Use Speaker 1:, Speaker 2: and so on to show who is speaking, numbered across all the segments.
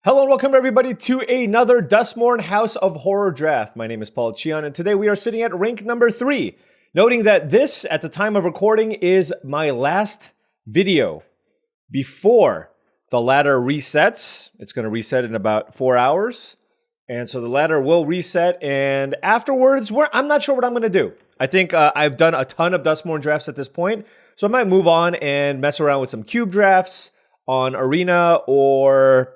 Speaker 1: Hello and welcome everybody to another Duskmourn House of Horror draft. My name is Paulcheon and today we are sitting at rank number 3. Noting that this, at the time of recording, is my last video before the ladder resets. It's going to reset in about 4 hours. And so the ladder will reset, and afterwards, I'm not sure what I'm going to do. I think I've done a ton of Duskmourn drafts at this point, so I might move on and mess around with some cube drafts on Arena or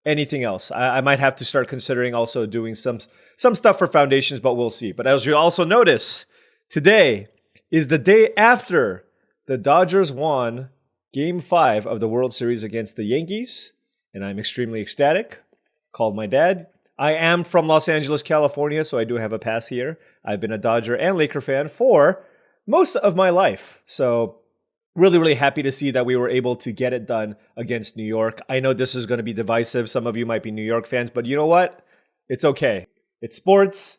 Speaker 1: anything else. I might have to start considering also doing some stuff for Foundations, but we'll see. But as you also notice, today is the day after the Dodgers won Game 5 of the World Series against the Yankees, and I'm extremely ecstatic. Called my dad. I am from Los Angeles, California, so I do have a pass here. I've been a Dodger and Laker fan for most of my life. So really happy to see that we were able to get it done against New York. I know this is going to be divisive. Some of you might be New York fans, but you know what? It's okay. It's sports.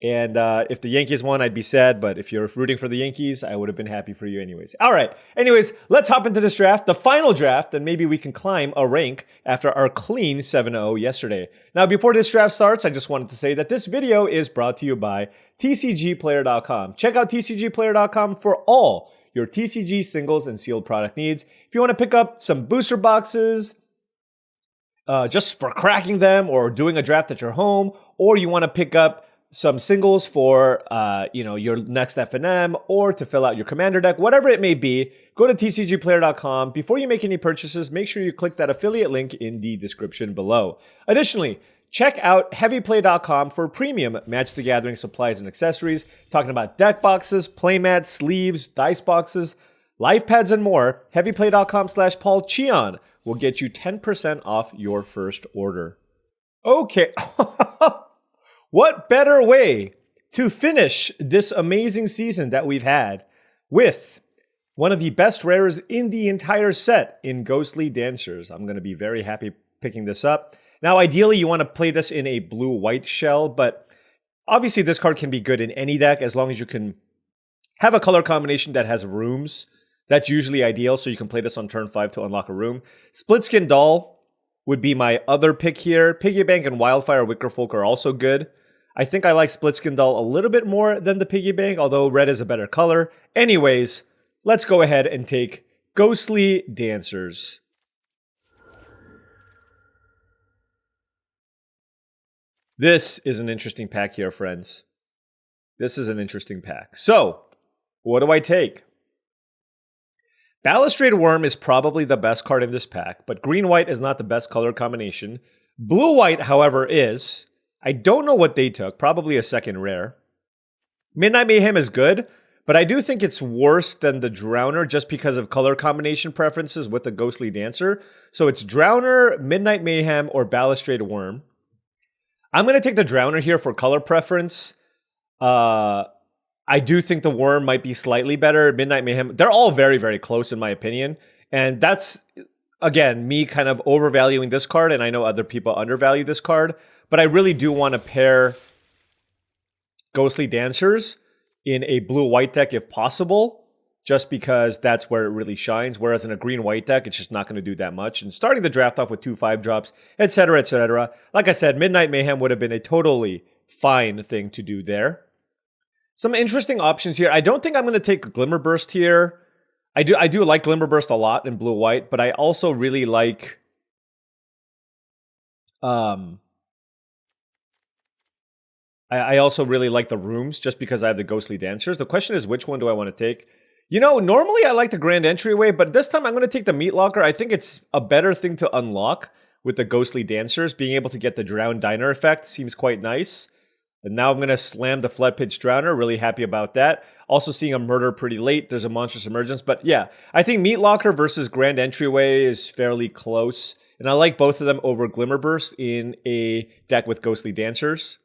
Speaker 1: And if the Yankees won, I'd be sad. But if you're rooting for the Yankees, I would have been happy for you anyways. All right. Anyways, let's hop into this draft, the final draft, and maybe we can climb a rank after our clean 7-0 yesterday. Now, before this draft starts, I just wanted to say that this video is brought to you by TCGplayer.com. Check out TCGplayer.com for all your TCG singles and sealed product needs. If you want to pick up some booster boxes, just for cracking them or doing a draft at your home, or you want to pick up some singles for your next FNM or to fill out your commander deck, whatever it may be, go to tcgplayer.com. Before you make any purchases, make sure you click that affiliate link in the description below. Additionally, check out heavyplay.com for premium Magic the Gathering supplies and accessories, talking about deck boxes, playmats, sleeves, dice boxes, life pads, and more. Heavyplay.com/paulcheon will get you 10% off your first order. Okay. What better way to finish this amazing season that we've had with one of the best rares in the entire set in Ghostly Dancers. I'm going to be very happy picking this up. Now, ideally, you want to play this in a blue-white shell, but obviously this card can be good in any deck as long as you can have a color combination that has rooms. That's usually ideal, so you can play this on turn 5 to unlock a room. Splitskin Doll would be my other pick here. Piggy Bank and Wildfire Wicker Folk are also good. I think I like Splitskin Doll a little bit more than the Piggy Bank, although red is a better color. Anyways, let's go ahead and take Ghostly Dancers. This is an interesting pack here, friends. This is an interesting pack. So, what do I take? Balustrade Worm is probably the best card in this pack, but green-white is not the best color combination. Blue-white, however, is. I don't know what they took, probably a second rare. Midnight Mayhem is good, but I do think it's worse than the Drowner just because of color combination preferences with the Ghostly Dancer. So it's Drowner, Midnight Mayhem, or Balustrade Worm. I'm going to take the Drowner here for color preference. I do think the Worm might be slightly better. Midnight Mayhem, they're all very close in my opinion. And that's, again, me kind of overvaluing this card, and I know other people undervalue this card. But I really do want to pair Ghostly Dancers in a blue-white deck if possible, just because that's where it really shines. Whereas in a green-white deck, it's just not going to do that much. And starting the draft off with 2 5-drops, etc., etc. Like I said, Midnight Mayhem would have been a totally fine thing to do there. Some interesting options here. I don't think I'm going to take Glimmer Burst here. I do like Glimmer Burst a lot in blue-white, but I also really like I also really like the rooms just because I have the Ghostly Dancers. The question is, which one do I want to take? You know, normally I like the Grand Entryway, but this time I'm going to take the Meat Locker. I think it's a better thing to unlock with the Ghostly Dancers. Being able to get the Drown Diner effect seems quite nice. And now I'm going to slam the Flood Pitch Drowner. Really happy about that. Also seeing a Murder pretty late. There's a Monstrous Emergence. But yeah, I think Meat Locker versus Grand Entryway is fairly close. And I like both of them over Glimmer Burst in a deck with Ghostly Dancers.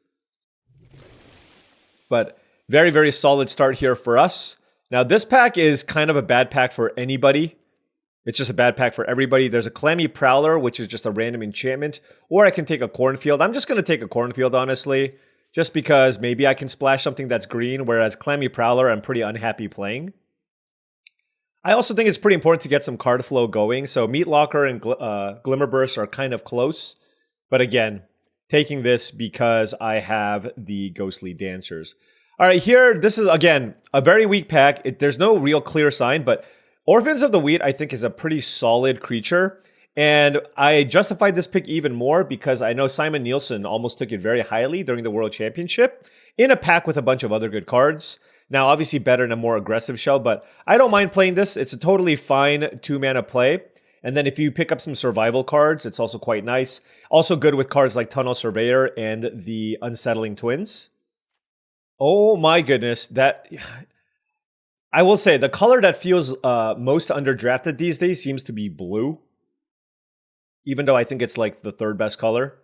Speaker 1: But very solid start here for us. Now, this pack is kind of a bad pack for anybody. It's just a bad pack for everybody. There's a Clammy Prowler, which is just a random enchantment. Or I can take a Cornfield. I'm just going to take a Cornfield, honestly. Just because maybe I can splash something that's green, whereas Clammy Prowler I'm pretty unhappy playing. I also think it's pretty important to get some card flow going. So Meat Locker and Glimmer Burst are kind of close. But again, taking this because I have the Ghostly Dancers. All right, here, this is, again, a very weak pack. There's no real clear sign, but Orphans of the Wheat, I think, is a pretty solid creature. And I justified this pick even more because I know Simon Nielsen almost took it very highly during the World Championship in a pack with a bunch of other good cards. Now, obviously better in a more aggressive shell, but I don't mind playing this. It's a totally fine 2-mana play. And then if you pick up some survival cards, it's also quite nice. Also good with cards like Tunnel Surveyor and the Unsettling Twins. Oh my goodness, that... I will say, the color that feels most underdrafted these days seems to be blue. Even though I think it's like the 3rd best color.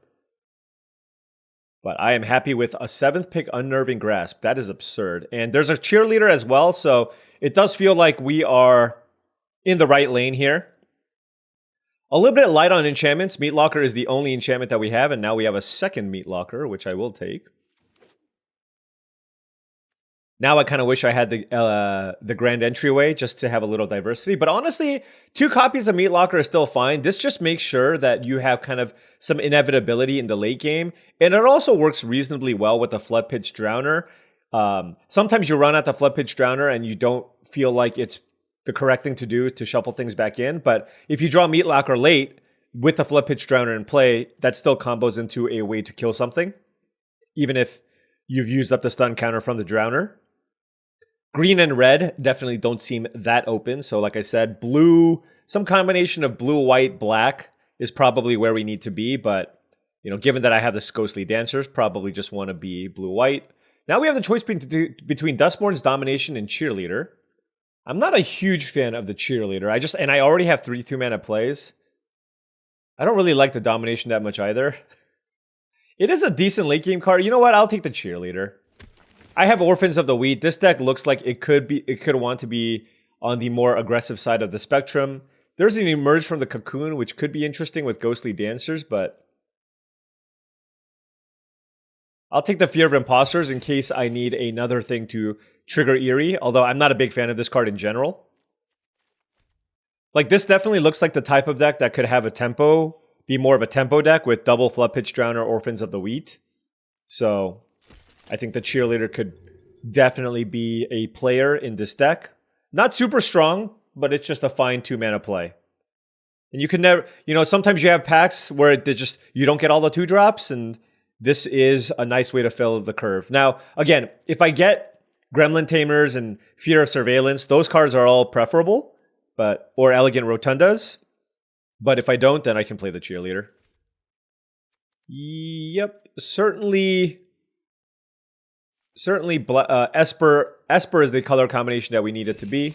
Speaker 1: But I am happy with a 7th pick, Unnerving Grasp. That is absurd. And there's a Cheerleader as well, so it does feel like we are in the right lane here. A little bit light on enchantments. Meat Locker is the only enchantment that we have, and now we have a second Meat Locker, which I will take. Now I kind of wish I had the grand entryway just to have a little diversity. But honestly, 2 copies of Meat Locker is still fine. This just makes sure that you have kind of some inevitability in the late game. And it also works reasonably well with the Flood Pitch Drowner. Sometimes you run out the Flood Pitch Drowner and you don't feel like it's the correct thing to do to shuffle things back in. But if you draw Meat Locker late with the Flood Pitch Drowner in play, that still combos into a way to kill something. Even if you've used up the stun counter from the Drowner. Green and red definitely don't seem that open. So like I said, blue, some combination of blue, white, black is probably where we need to be. But, you know, given that I have the Ghostly Dancers, probably just want to be blue-white. Now we have the choice between Duskmourn's Domination and Cheerleader. I'm not a huge fan of the Cheerleader. I already have 3 2-mana plays. I don't really like the Domination that much either. It is a decent late game card. You know what? I'll take the Cheerleader. I have Orphans of the Wheat. This deck looks like it could want to be on the more aggressive side of the spectrum. There's an Emerge from the Cocoon, which could be interesting with Ghostly Dancers, but I'll take the Fear of Imposters in case I need another thing to trigger Eerie, although I'm not a big fan of this card in general. Like, this definitely looks like the type of deck that could have a tempo, be more of a tempo deck with double Flood Pitch Drowner, Orphans of the Wheat. So I think the Cheerleader could definitely be a player in this deck. Not super strong, but it's just a fine 2-mana play. And you can never, you know, sometimes you have packs where you don't get all the 2-drops, and this is a nice way to fill the curve. Now, again, if I get Gremlin Tamers and Fear of Surveillance, those cards are all preferable, or Elegant Rotundas. But if I don't, then I can play the Cheerleader. Yep, certainly Esper is the color combination that we need it to be.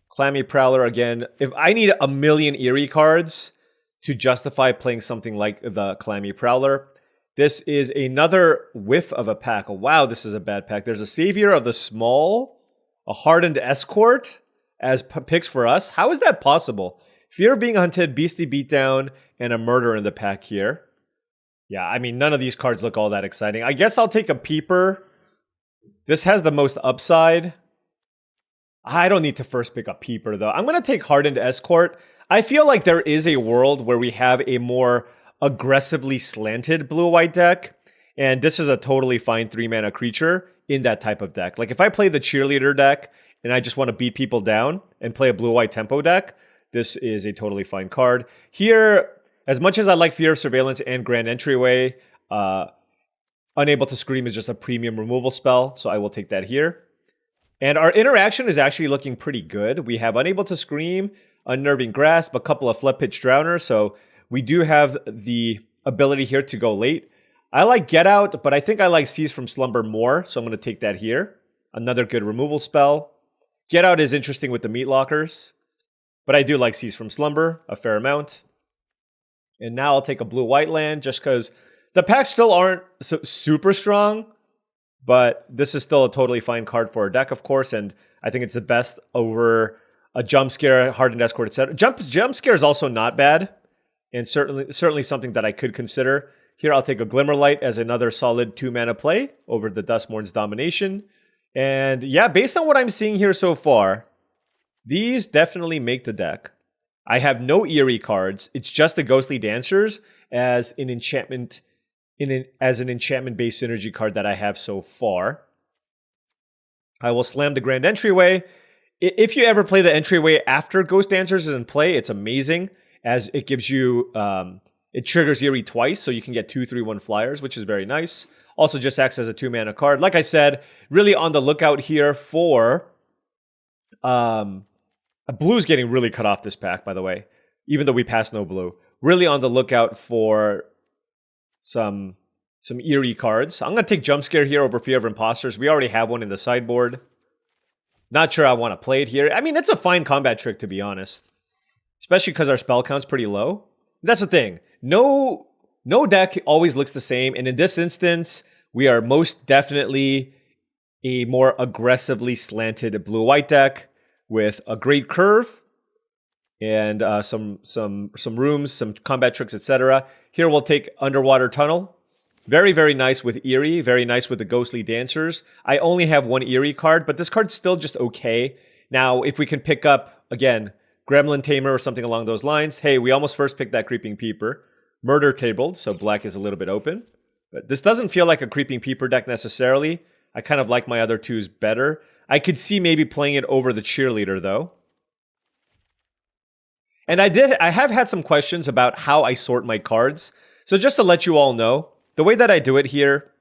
Speaker 1: Clammy Prowler again. If I need a million Eerie cards to justify playing something like the Clammy Prowler, this is another whiff of a pack. Wow, this is a bad pack. There's a Savior of the Small, a Hardened Escort as picks for us. How is that possible? Fear of Being Hunted, Beastly Beatdown, and a Murder in the pack here. Yeah, I mean, none of these cards look all that exciting. I guess I'll take a Peeper. This has the most upside. I don't need to first pick a Peeper, though. I'm going to take Hardened Escort. I feel like there is a world where we have a more aggressively slanted blue-white deck, and this is a totally fine 3-mana creature in that type of deck. Like, if I play the Cheerleader deck and I just want to beat people down and play a blue-white tempo deck, this is a totally fine card. Here, as much as I like Fear of Surveillance and Grand Entryway, Unable to Scream is just a premium removal spell, so I will take that here. And our interaction is actually looking pretty good. We have Unable to Scream, Unnerving Grasp, a couple of Flood Pitch Drowner, so we do have the ability here to go late. I like Get Out, but I think I like Seize from Slumber more, so I'm going to take that here. Another good removal spell. Get Out is interesting with the Meat Lockers, but I do like Seize from Slumber a fair amount. And now I'll take a blue-white land just because the packs still aren't super strong, but this is still a totally fine card for our deck, of course, and I think it's the best over a Jump Scare, Hardened Escort, etc. Jump Scare is also not bad, and certainly something that I could consider. Here I'll take a Glimmerlight as another solid 2-mana play over the Duskmourn's Domination. And yeah, based on what I'm seeing here so far, these definitely make the deck. I have no Eerie cards. It's just the Ghostly Dancers as an enchantment as an enchantment-based synergy card that I have so far. I will slam the Grand Entryway. If you ever play the Entryway after Ghost Dancers is in play, it's amazing, as it gives you, it triggers Eerie twice, so you can get 2/3/1 flyers, which is very nice. Also just acts as a 2-mana card. Like I said, really on the lookout here for, blue's getting really cut off this pack, by the way, even though we passed no blue. Really on the lookout for some Eerie cards. I'm going to take Jump Scare here over Fear of Imposters. We already have one in the sideboard. Not sure I want to play it here. I mean, it's a fine combat trick, to be honest. Especially because our spell count's pretty low. That's the thing. No deck always looks the same. And in this instance, we are most definitely a more aggressively slanted blue-white deck with a great curve and some rooms, some combat tricks, etc. Here we'll take Underwater Tunnel. Very, very nice with Eerie. Very nice with the Ghostly Dancers. I only have one Eerie card, but this card's still just okay. Now, if we can pick up, again, Gremlin Tamer or something along those lines. Hey, we almost first picked that Creeping Peeper. Murder tabled, so black is a little bit open. But this doesn't feel like a Creeping Peeper deck necessarily. I kind of like my other twos better. I could see maybe playing it over the Cheerleader, though. And I have had some questions about how I sort my cards. So just to let you all know, the way that I do it here,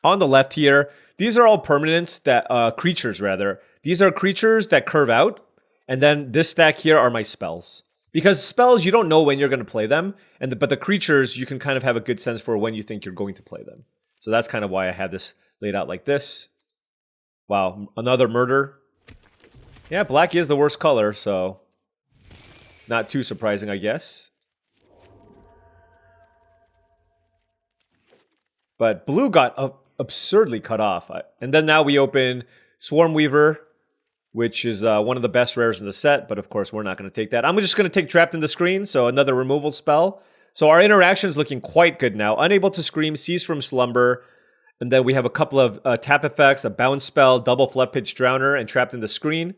Speaker 1: on the left here, these are all permanents that, creatures rather. These are creatures that curve out. And then this stack here are my spells. Because spells, you don't know when you're going to play them. But the creatures, you can kind of have a good sense for when you think you're going to play them. So that's kind of why I have this laid out like this. Wow, another murder. Yeah, black is the worst color, so not too surprising, I guess. But blue got absurdly cut off. And then now we open Swarm Weaver, which is one of the best rares in the set. But of course, we're not going to take that. I'm just going to take Trapped in the Screen, so another removal spell. So our interaction is looking quite good now. Unable to Scream, Cease from Slumber. And then we have a couple of tap effects, a bounce spell, double Flood Pitch Drowner, and Trapped in the Screen.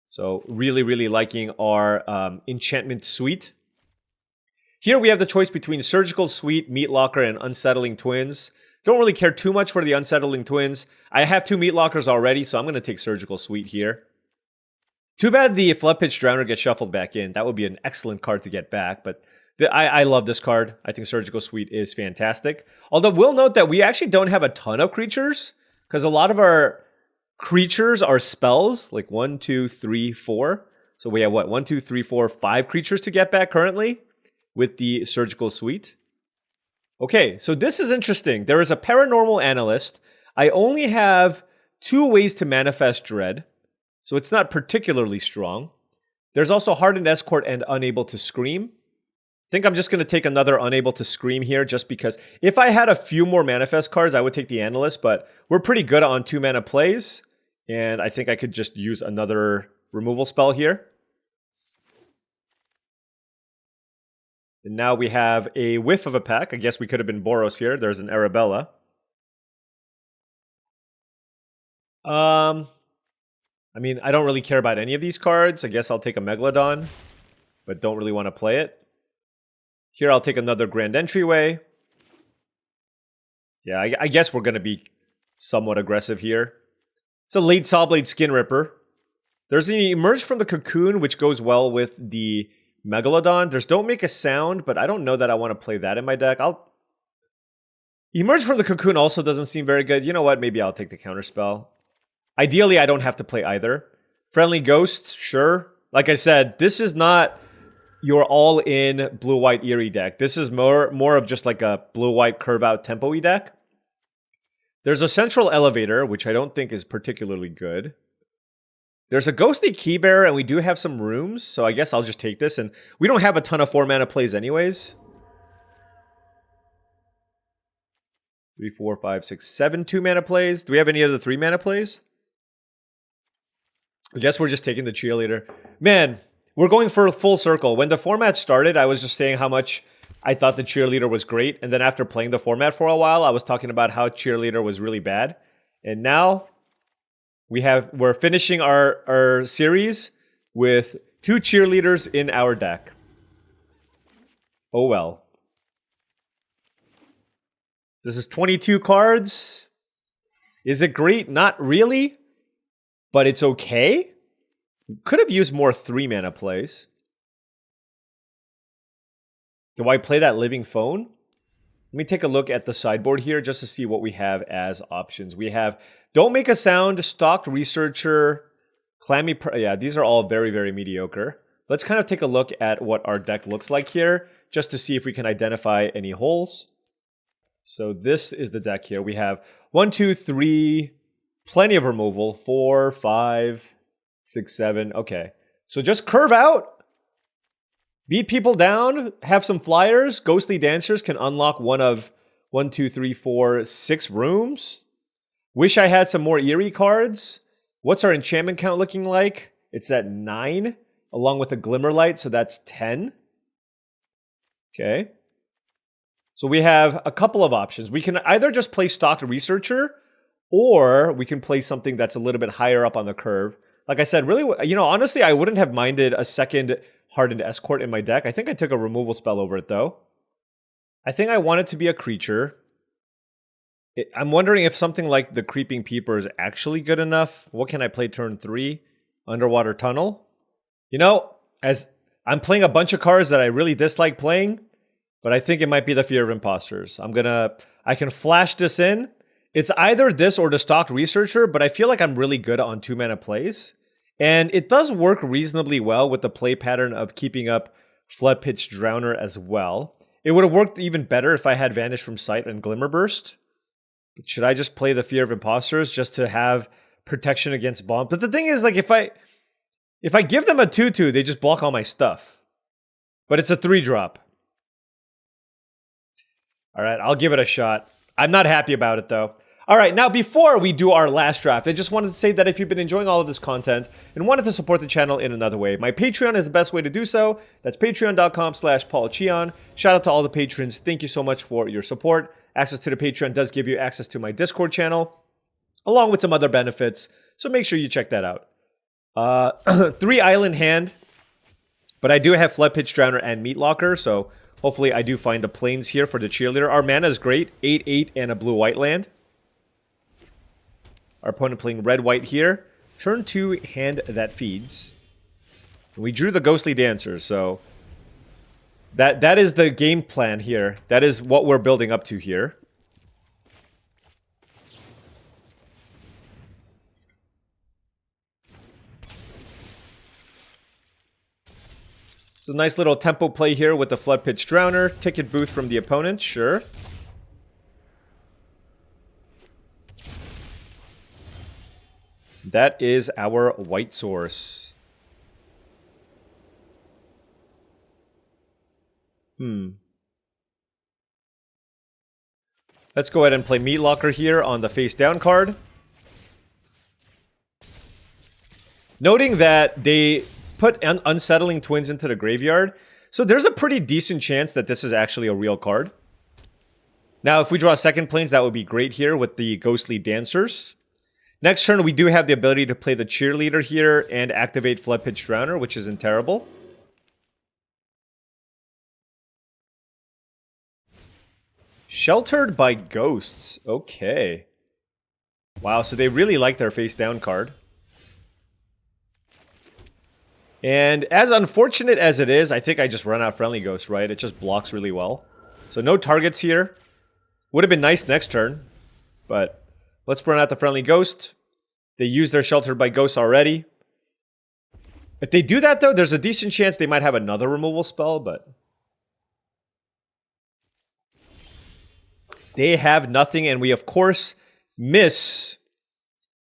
Speaker 1: So really, really liking our enchantment suite. Here we have the choice between Surgical Suite, Meat Locker, and Unsettling Twins. Don't really care too much for the Unsettling Twins. I have 2 Meat Lockers already, so I'm going to take Surgical Suite here. Too bad the Flood Pitch Drowner gets shuffled back in. That would be an excellent card to get back, but I love this card. I think Surgical Suite is fantastic. Although we'll note that we actually don't have a ton of creatures, because a lot of our creatures are spells, like 1, 2, 3, 4. So we have what, 1, 2, 3, 4, 5 creatures to get back currently with the Surgical Suite. Okay, so this is interesting. There is a Paranormal Analyst. I only have 2 ways to manifest Dread, so it's not particularly strong. There's also Hardened Escort and Unable to Scream. I think I'm just going to take another Unable to Scream here, just because if I had a few more Manifest cards, I would take the Analyst, but we're pretty good on 2-mana plays, and I think I could just use another removal spell here. And now we have a whiff of a pack. I guess we could have been Boros here. There's an Arabella. I mean, I don't really care about any of these cards. I guess I'll take a Megalodon, but don't really want to play it. Here I'll take another Grand Entryway. Yeah, I guess we're going to be somewhat aggressive here. It's a late Sawblade Skin Ripper. There's the Emerge from the Cocoon, which goes well with the Megalodon. There's Don't Make a Sound, but I don't know that I want to play that in my deck. Emerge from the Cocoon also doesn't seem very good. You know what? Maybe I'll take the Counterspell. Ideally, I don't have to play either. Friendly Ghost, sure. Like I said, this is not your all-in blue-white Eerie deck. This is more of just like a blue-white curve-out tempo-y deck. There's a Central Elevator, which I don't think is particularly good. There's a Ghostly Keybearer, and we do have some rooms, so I guess I'll just take this. And we don't have a ton of 4-mana plays anyways. 3, 4, 5, 6, 7 2-mana plays. Do we have any other 3-mana plays? I guess we're just taking the Cheerleader. Man, we're going for a full circle. When the format started, I was just saying how much I thought the Cheerleader was great. And then after playing the format for a while, I was talking about how Cheerleader was really bad. And now we're finishing our series with 2 cheerleaders in our deck. Oh well. This is 22 cards. Is it great? Not really. But it's okay. Could have used more 3-mana plays. Do I play that Living Phone? Let me take a look at the sideboard here just to see what we have as options. We have Don't Make a Sound, Stalked Researcher, Clammy... Yeah, these are all very, very mediocre. Let's kind of take a look at what our deck looks like here, just to see if we can identify any holes. So this is the deck here. We have 1, 2, 3, plenty of removal. 4, 5, 6, 7. Okay. So just curve out. Beat people down, have some flyers. Ghostly Dancers can unlock one of 1, 2, 3, 4, 6 rooms. Wish I had some more Eerie cards. What's our enchantment count looking like? It's at 9, along with a Glimmerlight, so that's 10. Okay. So we have a couple of options. We can either just play Stalked Researcher, or we can play something that's a little bit higher up on the curve. Like I said, really, honestly, I wouldn't have minded a second Hardened Escort in my deck. I think I took a removal spell over it, though. I think I want it to be a creature. I'm wondering if something like the Creeping Peeper is actually good enough. What can I play turn 3? Underwater Tunnel. As I'm playing a bunch of cards that I really dislike playing, but I think it might be the Fear of Imposters. I can flash this in. It's either this or the Stalked Researcher, but I feel like I'm really good on 2-mana plays. And it does work reasonably well with the play pattern of keeping up Floodpitch Drowner as well. It would have worked even better if I had Vanish from Sight and Glimmerburst. But should I just play the Fear of Imposters just to have protection against bomb? But the thing is, like, if I give them a 2/2, they just block all my stuff. But it's a 3-drop. All right, I'll give it a shot. I'm not happy about it, though. All right, now before we do our last draft, I just wanted to say that if you've been enjoying all of this content and wanted to support the channel in another way, my Patreon is the best way to do so. That's patreon.com/paulcheon. Shout out to all the patrons. Thank you so much for your support. Access to the Patreon does give you access to my Discord channel, along with some other benefits, so make sure you check that out. 3 Island Hand, but I do have Floodpitch Drowner and Meat Locker, so hopefully I do find the planes here for the cheerleader. Our mana is great, 8/8 and a blue-white land. Our opponent playing red-white here. Turn 2, hand that feeds. We drew the Ghostly Dancer, so that is the game plan here. That is what we're building up to here. It's a nice little tempo play here with the Floodpitch Drowner. Ticket booth from the opponent, sure. That is our white source. Let's go ahead and play Meat Locker here on the face down card. Noting that they put Unsettling Twins into the graveyard, so there's a pretty decent chance that this is actually a real card. Now, if we draw second planes, that would be great here with the Ghostly Dancers. Next turn, we do have the ability to play the Cheerleader here and activate Floodpitch Drowner, which isn't terrible. Sheltered by Ghosts. Okay. Wow, so they really like their face down card. And as unfortunate as it is, I think I just run out Friendly Ghost, right? It just blocks really well. So no targets here. Would have been nice next turn, but let's run out the Friendly Ghost. They use their Sheltered by Ghosts already. If they do that, though, there's a decent chance they might have another removal spell, but they have nothing, and we, of course, miss.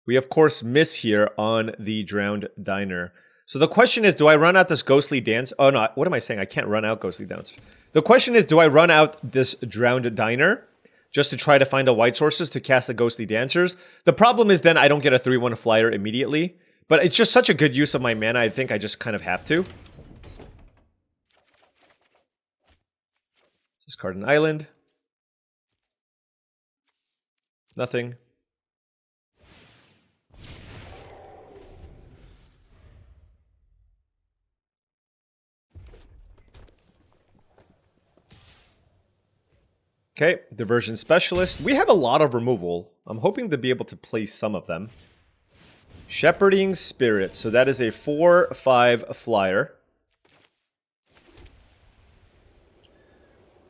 Speaker 1: We, of course, miss here on the Drowned Diner. So the question is, do I run out this Ghostly Dance? Oh, no, what am I saying? I can't run out Ghostly Dance. The question is, do I run out this Drowned Diner just to try to find a white sources to cast the Ghostly Dancers? The problem is then I don't get a 3/1 flyer immediately. But it's just such a good use of my mana, I think I just kind of have to. Discard an island. Nothing. Okay, Diversion Specialist. We have a lot of removal. I'm hoping to be able to play some of them. Shepherding Spirit. So that is a 4/5 flyer.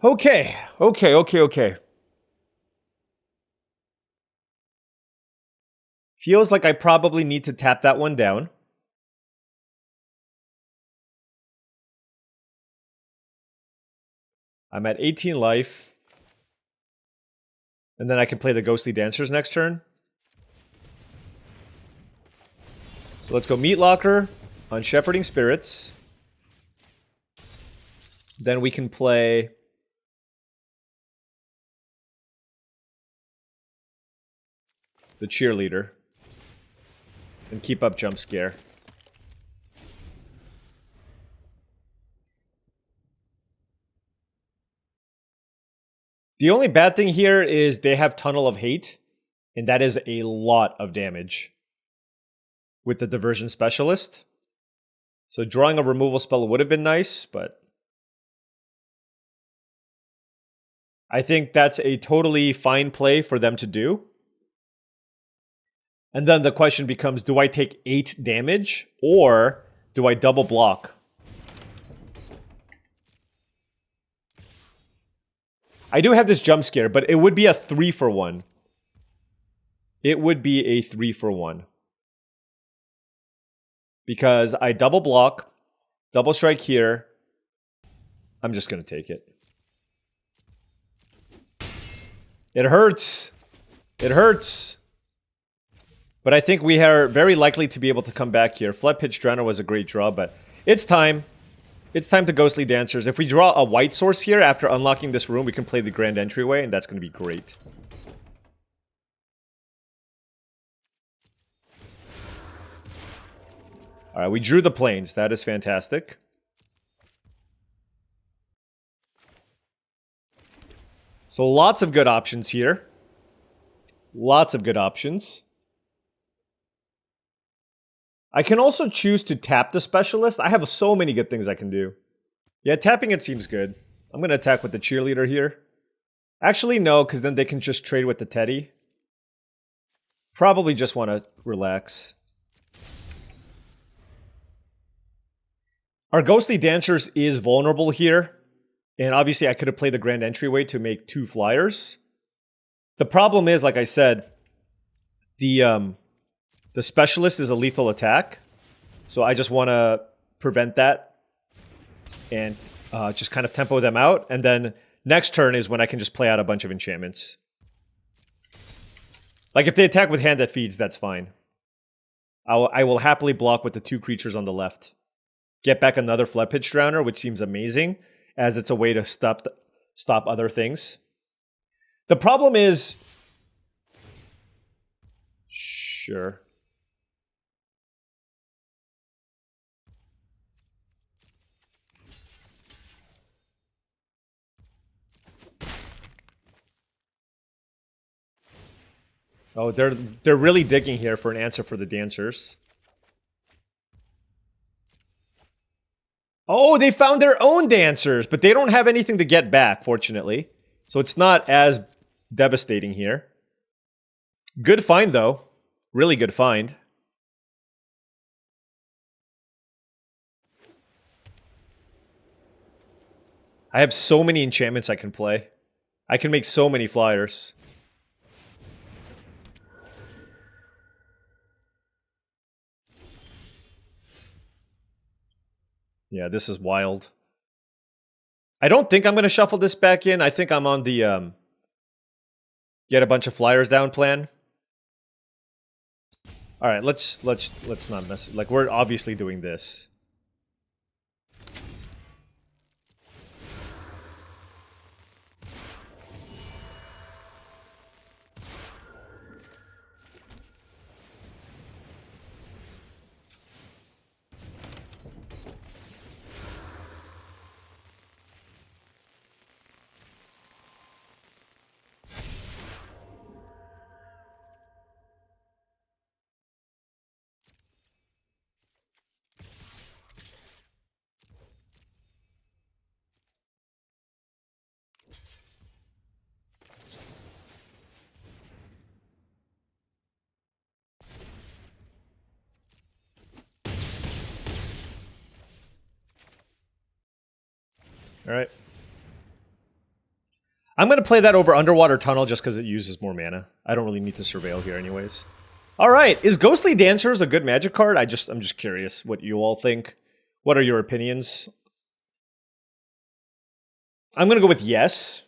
Speaker 1: Okay. Feels like I probably need to tap that one down. I'm at 18 life. And then I can play the Ghostly Dancers next turn. So let's go Meat Locker on Shepherding Spirits. Then we can play the Cheerleader and keep up Jump Scare. The only bad thing here is they have Tunnel of Hate, and that is a lot of damage with the Diversion Specialist. So drawing a removal spell would have been nice, but I think that's a totally fine play for them to do. And then the question becomes, do I take 8 damage, or do I double block? I do have this Jump Scare, but it would be a 3-for-1. It would be a 3-for-1. Because I double block, double strike here. I'm just going to take it. It hurts. It hurts. But I think we are very likely to be able to come back here. Flood Pitch Drowner was a great draw, but it's time. It's time to Ghostly Dancers. If we draw a white source here after unlocking this room, we can play the Grand Entryway, and that's going to be great. Alright, we drew the plains. That is fantastic. So lots of good options here. Lots of good options. I can also choose to tap the Specialist. I have so many good things I can do. Yeah, tapping it seems good. I'm going to attack with the Cheerleader here. Actually, no, because then they can just trade with the Teddy. Probably just want to relax. Our Ghostly Dancers is vulnerable here. And obviously I could have played the Grand Entryway to make 2 flyers. The problem is, like I said, the Specialist is a lethal attack. So I just want to prevent that. And just kind of tempo them out. And then next turn is when I can just play out a bunch of enchantments. Like if they attack with Hand That Feeds, that's fine. I will happily block with the 2 creatures on the left. Get back another Flood Pitch Drowner, which seems amazing, as it's a way to stop other things. The problem is... Sure. Oh, they're really digging here for an answer for the Dancers. Oh, they found their own Dancers, but they don't have anything to get back, fortunately. So it's not as devastating here. Good find, though. Really good find. I have so many enchantments I can play. I can make so many flyers. Yeah, this is wild. I don't think I'm going to shuffle this back in. I think I'm on the get a bunch of flyers down plan. All right, let's not mess. Like, we're obviously doing this. All right. I'm going to play that over Underwater Tunnel just because it uses more mana. I don't really need to Surveil here anyways. All right. Is Ghostly Dancers a good Magic card? I'm just curious what you all think. What are your opinions? I'm going to go with yes.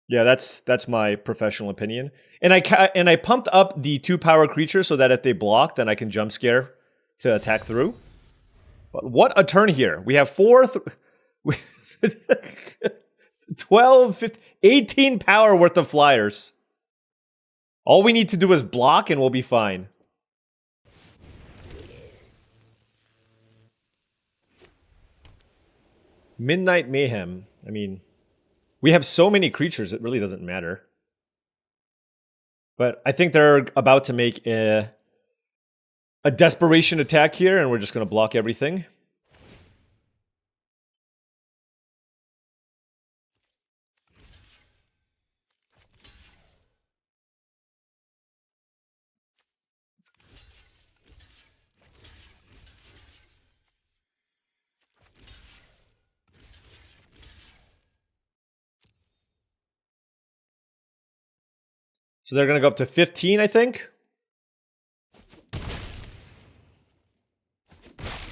Speaker 1: Yeah, that's my professional opinion. And I pumped up the 2-power creatures so that if they block, then I can jump scare to attack through. But what a turn here. We have 12, 15, 18 power worth of flyers. All we need to do is block and we'll be fine. Midnight Mayhem. I mean, we have so many creatures, it really doesn't matter. But I think they're about to make a desperation attack here, and we're just going to block everything. So they're going to go up to 15, I think.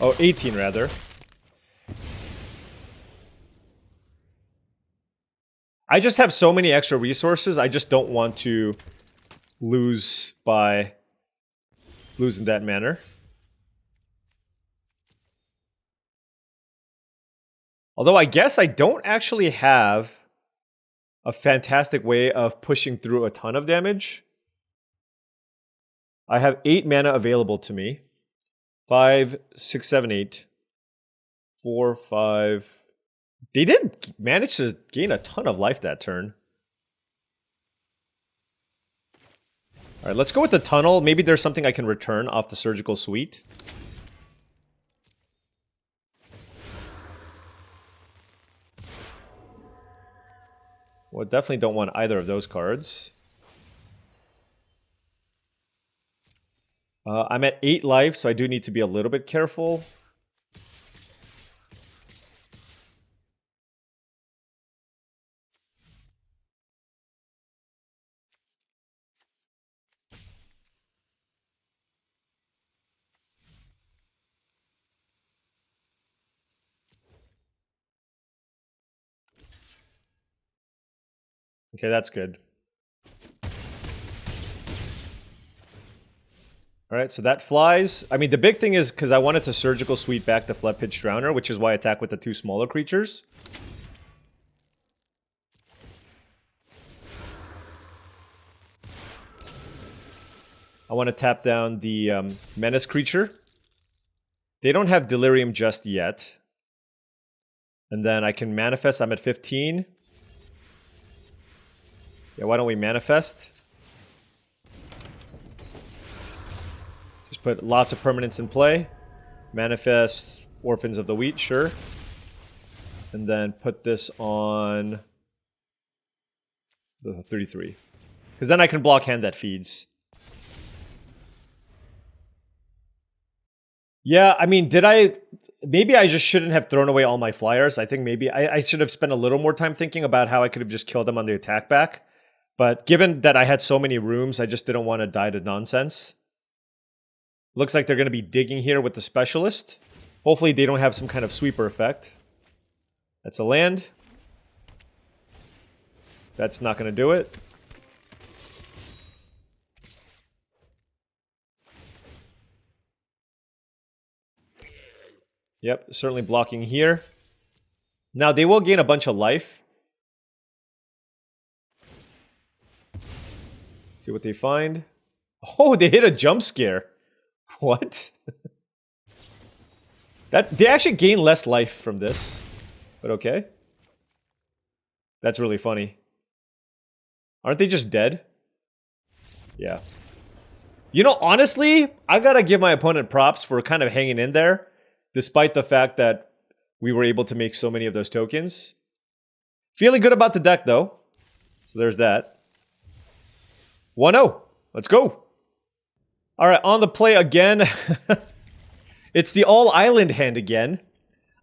Speaker 1: Oh, 18 rather. I just have so many extra resources, I just don't want to lose by losing that manner. Although I guess I don't actually have a fantastic way of pushing through a ton of damage. I have 8 mana available to me. 5, 6, 7, 8. 4, 5. They did manage to gain a ton of life that turn. Alright, let's go with the tunnel. Maybe there's something I can return off the Surgical Suite. Well, definitely don't want either of those cards. I'm at 8 life, so I do need to be a little bit careful. Okay, that's good. Alright, so that flies. I mean, the big thing is, because I wanted to Surgical Sweep back the Flood Pitch Drowner, which is why I attack with the 2 smaller creatures. I want to tap down the Menace creature. They don't have Delirium just yet. And then I can manifest. I'm at 15. Yeah, why don't we manifest? Just put lots of permanents in play. Manifest Orphans of the Wheat, sure. And then put this on the 33. Because then I can block hand that feeds. Yeah, I mean, maybe I just shouldn't have thrown away all my flyers. I think maybe I should have spent a little more time thinking about how I could have just killed them on the attack back. But given that I had so many rooms, I just didn't want to die to nonsense. Looks like they're going to be digging here with the Specialist. Hopefully they don't have some kind of sweeper effect. That's a land. That's not going to do it. Yep, certainly blocking here. Now they will gain a bunch of life. See what they find. Oh, they hit a jump scare. What? They actually gain less life from this. But okay. That's really funny. Aren't they just dead? Yeah. You know, honestly, I gotta give my opponent props for kind of hanging in there, despite the fact that we were able to make so many of those tokens. Feeling good about the deck, though. So there's that. 1-0. Let's go. All right, on the play again. It's the all-island hand again.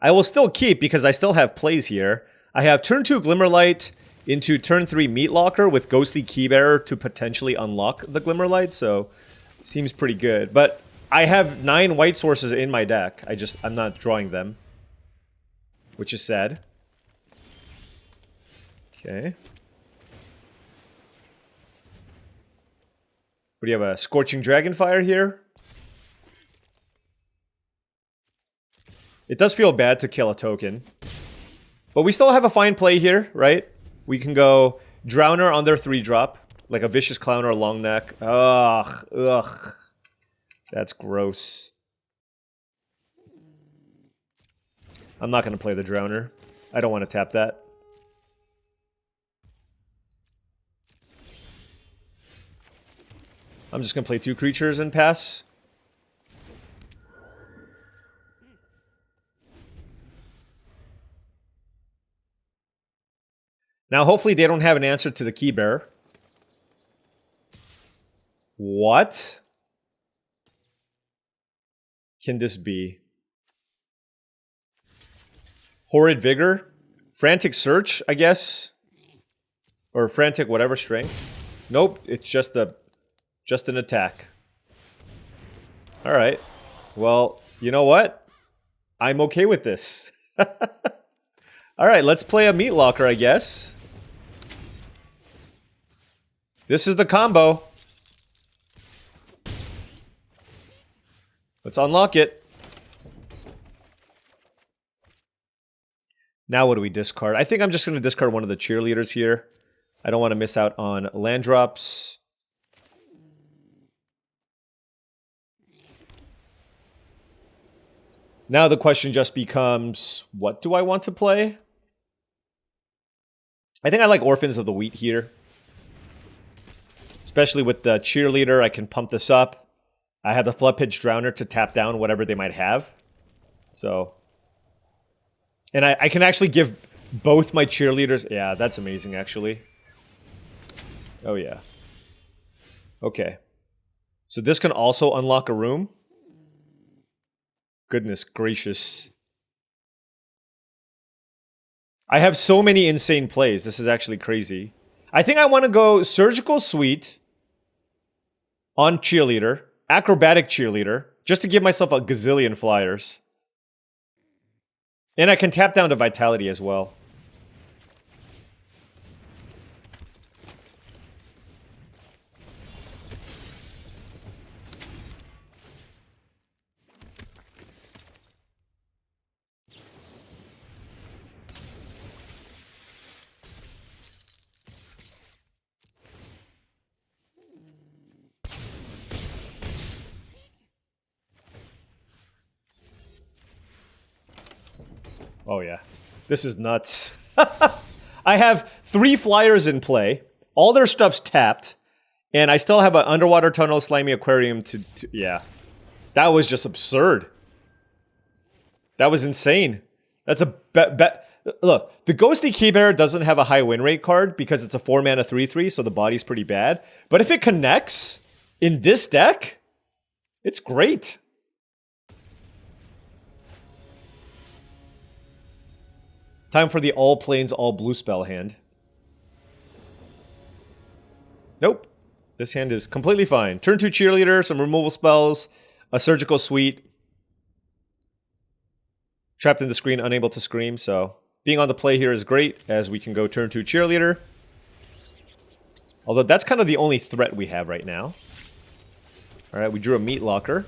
Speaker 1: I will still keep because I still have plays here. I have turn 2 Glimmerlight into turn 3 Meatlocker with Ghostly Keybearer to potentially unlock the Glimmerlight, so seems pretty good. But I have 9 white sources in my deck. I'm not drawing them, which is sad. Okay. What do you have, a Scorching Dragonfire here? It does feel bad to kill a token. But we still have a fine play here, right? We can go Drowner on their 3-drop, like a Vicious Clown or a Long Neck. Ugh, ugh. That's gross. I'm not going to play the Drowner. I don't want to tap that. I'm just going to play 2 creatures and pass. Now, hopefully they don't have an answer to the Keybearer. What can this be? Horrid Vigor? Frantic Search, I guess? Or Frantic whatever strength? Nope, it's just an attack. Alright. Well, you know what? I'm okay with this. Alright, let's play a Meatlocker, I guess. This is the combo. Let's unlock it. Now what do we discard? I think I'm just going to discard one of the cheerleaders here. I don't want to miss out on land drops. Now the question just becomes, what do I want to play? I think I like Orphans of the Wheat here. Especially with the cheerleader, I can pump this up. I have the Flood Pitch Drowner to tap down whatever they might have. So. And I can actually give both my cheerleaders. Yeah, that's amazing, actually. Oh, yeah. Okay. So this can also unlock a room. Goodness gracious. I have so many insane plays. This is actually crazy. I think I want to go Surgical Suite on Cheerleader, Acrobatic Cheerleader, just to give myself a gazillion flyers. And I can tap down to Vitality as well. Oh yeah, this is nuts. I have 3 flyers in play. All their stuff's tapped. And I still have an Underwater Tunnel, Slimy Aquarium to yeah. That was just absurd. That was insane. That's a look, the Ghostly Keybearer doesn't have a high win rate card because it's a 4-mana 3/3, so the body's pretty bad. But if it connects in this deck, it's great. Time for the all plains, all blue spell hand. Nope. This hand is completely fine. Turn 2 Cheerleader, some removal spells, a Surgical Suite. Trapped in the screen, unable to scream, so being on the play here is great, as we can go turn 2 Cheerleader. Although that's kind of the only threat we have right now. Alright, we drew a Meatlocker.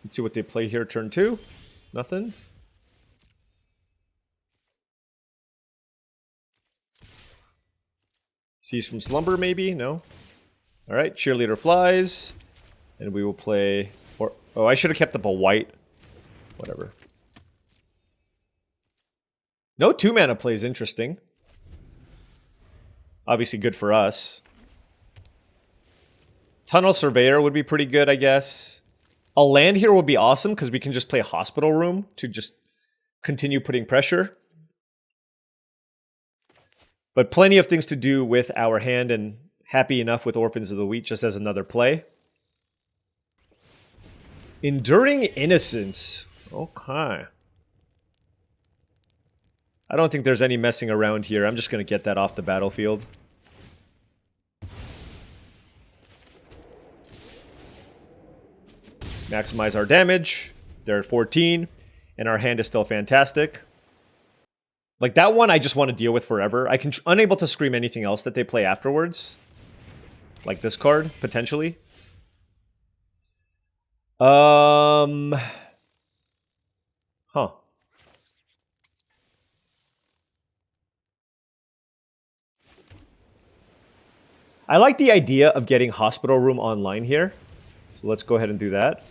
Speaker 1: Let's see what they play here, turn 2. Nothing. Seize from Slumber, maybe? No? Alright, Cheerleader flies. And we will play... Or, oh, I should have kept up a white. Whatever. No 2-mana play is interesting. Obviously good for us. Tunnel Surveyor would be pretty good, I guess. A land here would be awesome, because we can just play Hospital Room to just continue putting pressure. But plenty of things to do with our hand, and happy enough with Orphans of the Wheat just as another play. Enduring Innocence. Okay. I don't think there's any messing around here. I'm just going to get that off the battlefield. Maximize our damage. They're at 14. And our hand is still fantastic. Like, that one I just want to deal with forever. I can unable to scream anything else that they play afterwards. Like this card, potentially. Huh. I like the idea of getting Hospital Room online here. So let's go ahead and do that.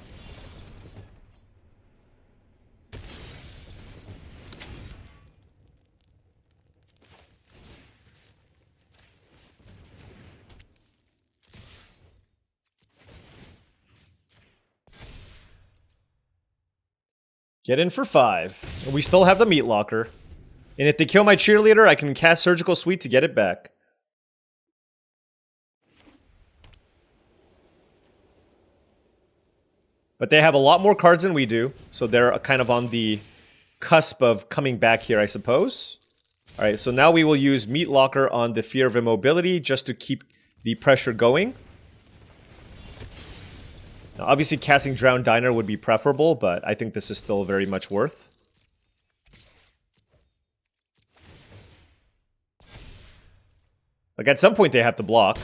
Speaker 1: Get in for 5. And we still have the Meat Locker. And if they kill my cheerleader, I can cast Surgical Suite to get it back. But they have a lot more cards than we do, so they're kind of on the cusp of coming back here, I suppose. Alright, so now we will use Meat Locker on the Fear of Immobility just to keep the pressure going. Now, obviously, casting Drowned Diner would be preferable, but I think this is still very much worth. Like, at some point, they have to block.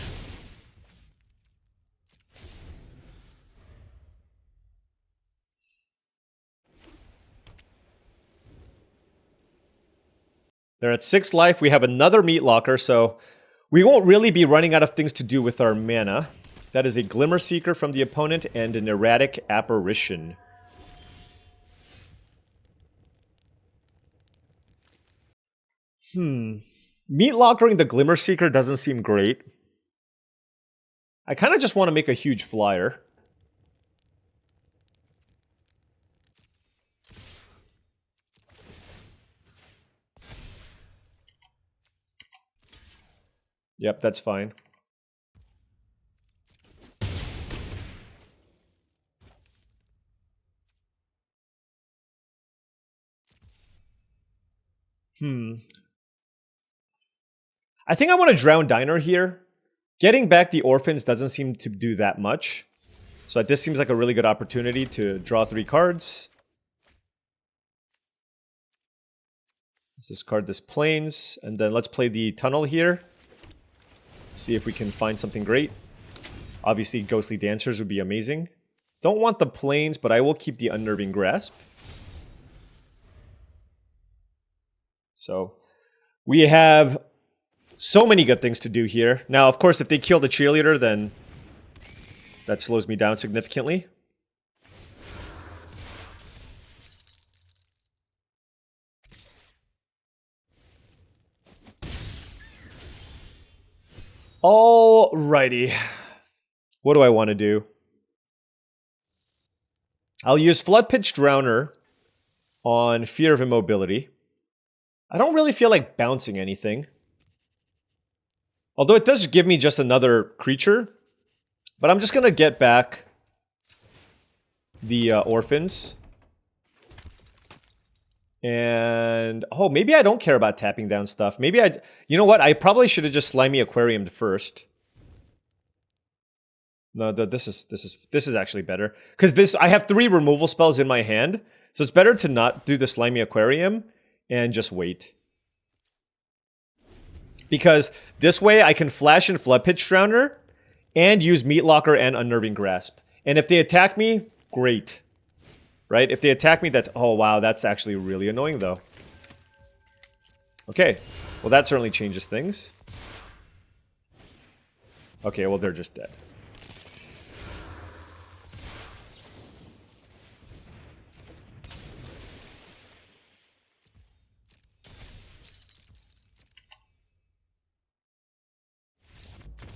Speaker 1: They're at 6 life. We have another Meat Locker, so we won't really be running out of things to do with our mana. That is a Glimmer Seeker from the opponent and an Erratic Apparition. Meat Lockering the Glimmer Seeker doesn't seem great. I kind of just want to make a huge flyer. Yep, that's fine. I think I want to Drown Diner here. Getting back the Orphans doesn't seem to do that much. So this seems like a really good opportunity to draw 3 cards. Let's discard this Plains, and then let's play the Tunnel here. See if we can find something great. Obviously, Ghostly Dancers would be amazing. Don't want the Plains, but I will keep the Unnerving Grasp. So, we have so many good things to do here. Now, of course, if they kill the cheerleader, then that slows me down significantly. Alrighty. What do I want to do? I'll use Flood Pitch Drowner on Fear of Immobility. I don't really feel like bouncing anything. Although it does give me just another creature. But I'm just going to get back the Orphans. And, oh, maybe I don't care about tapping down stuff. Maybe you know what? I probably should have just Slimy Aquariumed first. No, this is actually better. Because I have 3 removal spells in my hand. So it's better to not do the Slimy Aquarium and just wait. Because this way I can flash in Flood Pitch Drowner and use Meat Locker and Unnerving Grasp. And if they attack me, great. Right? If they attack me, that's... Oh, wow, that's actually really annoying, though. Okay. Well, that certainly changes things. Okay, well, they're just dead.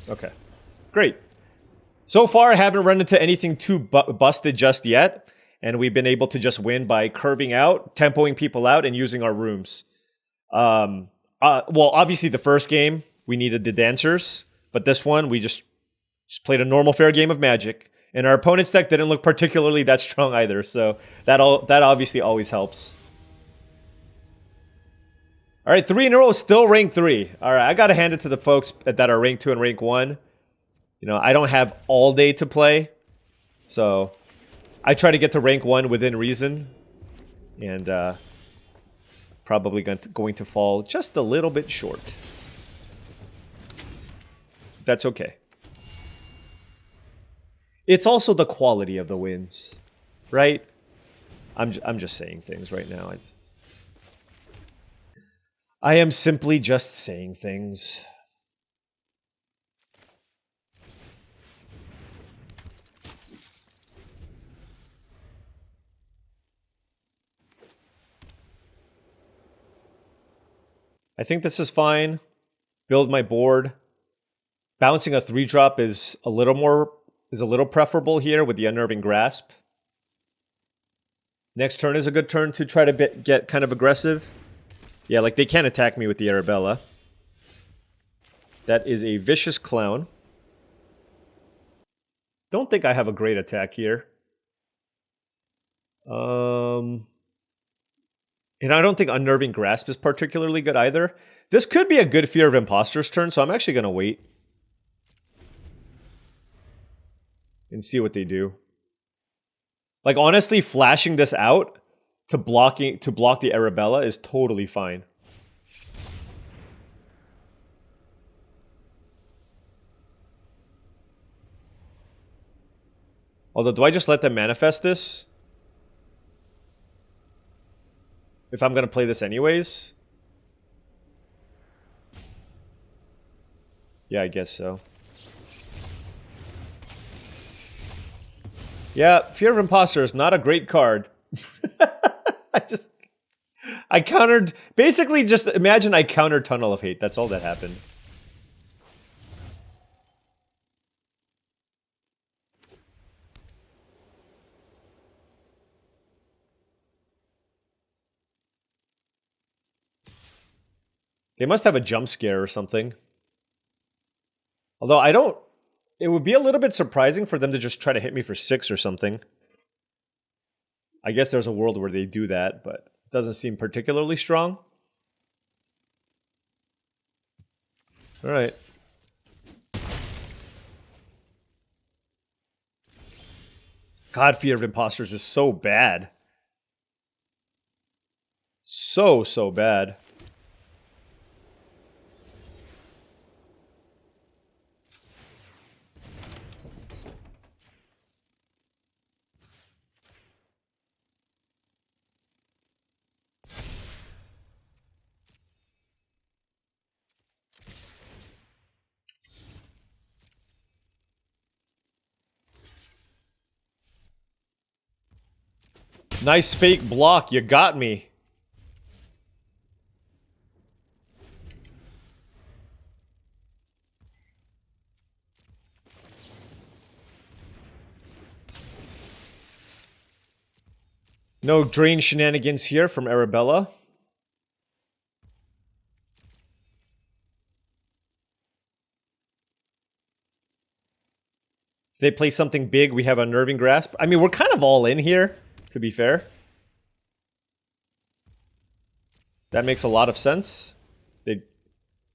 Speaker 1: Okay. Great. So far, I haven't run into anything too busted just yet. And we've been able to just win by curving out, tempoing people out, and using our rooms. Well, obviously the first game, we needed the dancers. But this one, we just played a normal fair game of Magic. And our opponent's deck didn't look particularly that strong either, so that obviously always helps. Alright, 3 in a row, still rank 3. Alright, I gotta hand it to the folks that are rank 2 and rank 1. You know, I don't have all day to play, so I try to get to rank 1 within reason. And probably going to fall just a little bit short. That's okay. It's also the quality of the wins, right? I'm just saying things right now. I am simply just saying things. I think this is fine. Build my board. Bouncing a 3-drop is a little preferable here with the Unnerving Grasp. Next turn is a good turn to try to get kind of aggressive. Yeah, like they can't attack me with the Arabella. That is a vicious clown. Don't think I have a great attack here. And I don't think Unnerving Grasp is particularly good either. This could be a good Fear of Impostors turn, so I'm actually going to wait. And see what they do. Like, honestly, flashing this out to block the Arabella is totally fine. Although, do I just let them manifest this? If I'm going to play this anyways? Yeah, I guess so. Yeah, Fear of Imposter is not a great card. I countered... Basically, just imagine I countered Tunnel of Hate. That's all that happened. They must have a jump scare or something. Although I don't... It would be a little bit surprising for them to just try to hit me for 6 or something. I guess there's a world where they do that, but it doesn't seem particularly strong. Alright. God, Fear of Impostors is so bad. So bad. Nice fake block, you got me. No drain shenanigans here from Arabella. If they play something big, we have Unnerving Grasp. I mean, we're kind of all in here, to be fair. That makes a lot of sense. They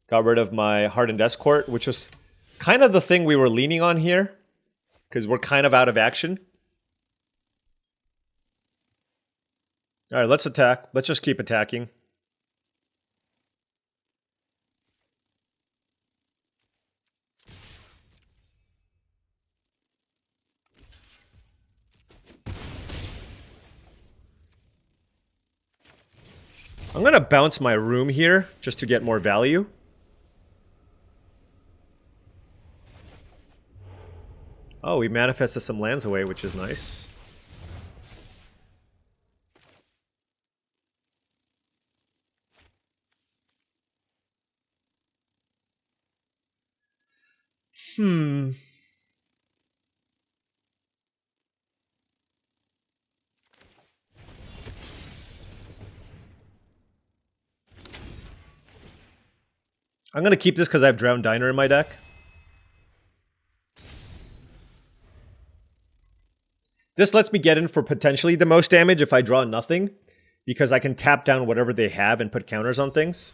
Speaker 1: got rid of my Hardened Escort, which was kind of the thing we were leaning on here. Because we're kind of out of action. Alright, let's attack. Let's just keep attacking. I'm gonna bounce my room here, just to get more value. Oh, we manifested some lands away, which is nice. I'm gonna keep this because I have Drowned Diner in my deck. This lets me get in for potentially the most damage if I draw nothing, because I can tap down whatever they have and put counters on things.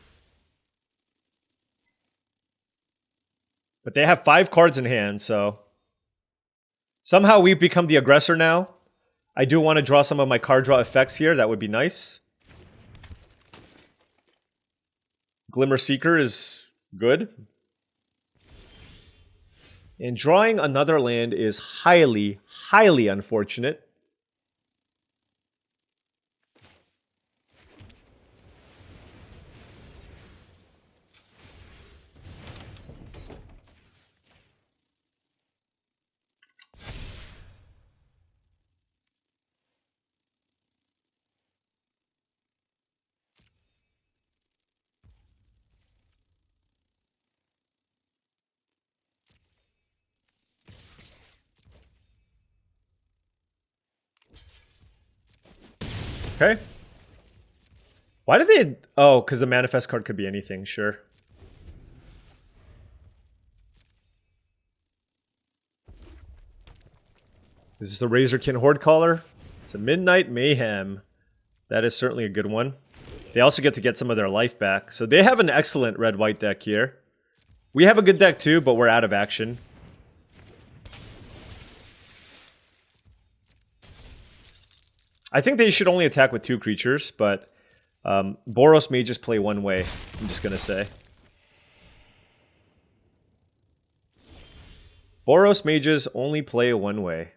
Speaker 1: But they have 5 cards in hand, so... Somehow we've become the aggressor now. I do want to draw some of my card draw effects here. That would be nice. Glimmer Seeker is good. And drawing another land is highly, highly unfortunate. Okay. Why did they... Oh, because the manifest card could be anything, sure. Is this the Razorkin Horde Caller? It's a Midnight Mayhem. That is certainly a good one. They also get to get some of their life back. So they have an excellent red-white deck here. We have a good deck too, but we're out of action. I think they should only attack with 2 creatures, but Boros may just play one way, I'm just going to say. Boros mages only play one way.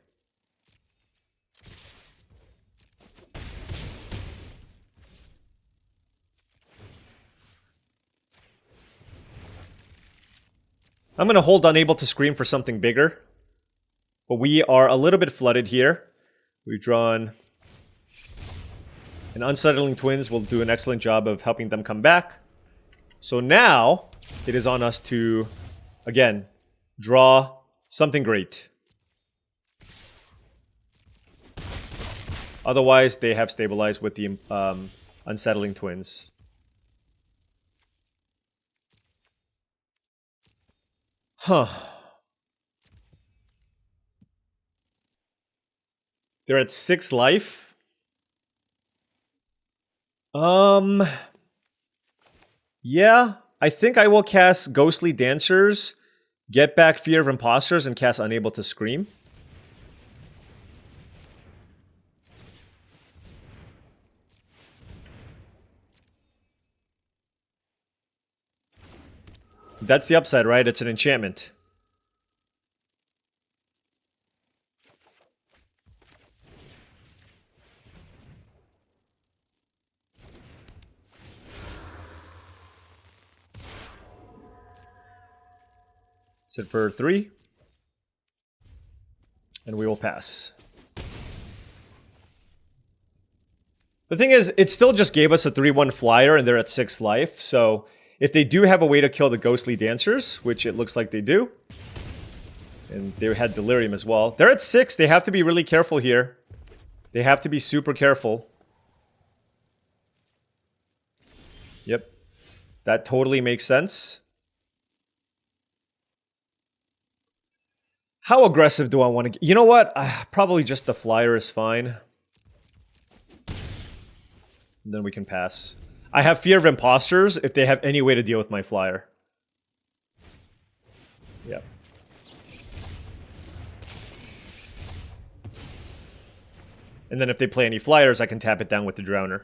Speaker 1: I'm going to hold Unable to Scream for something bigger. But we are a little bit flooded here. We've drawn... And Unsettling Twins will do an excellent job of helping them come back. So now, it is on us to, again, draw something great. Otherwise, they have stabilized with the Unsettling Twins. Huh. They're at 6 life. Yeah, I think I will cast Ghostly Dancers, get back Fear of Imposters, and cast Unable to Scream. That's the upside, right? It's an enchantment. Sit for 3. And we will pass. The thing is, it still just gave us a 3/1 flyer and they're at 6 life, so if they do have a way to kill the Ghostly Dancers, which it looks like they do, and they had Delirium as well, they're at 6, they have to be really careful here. They have to be super careful. Yep. That totally makes sense. How aggressive do I want to get? You know what? Probably just the flyer is fine. And then we can pass. I have Fear of Imposters if they have any way to deal with my flyer. Yep. And then if they play any flyers, I can tap it down with the Drowner.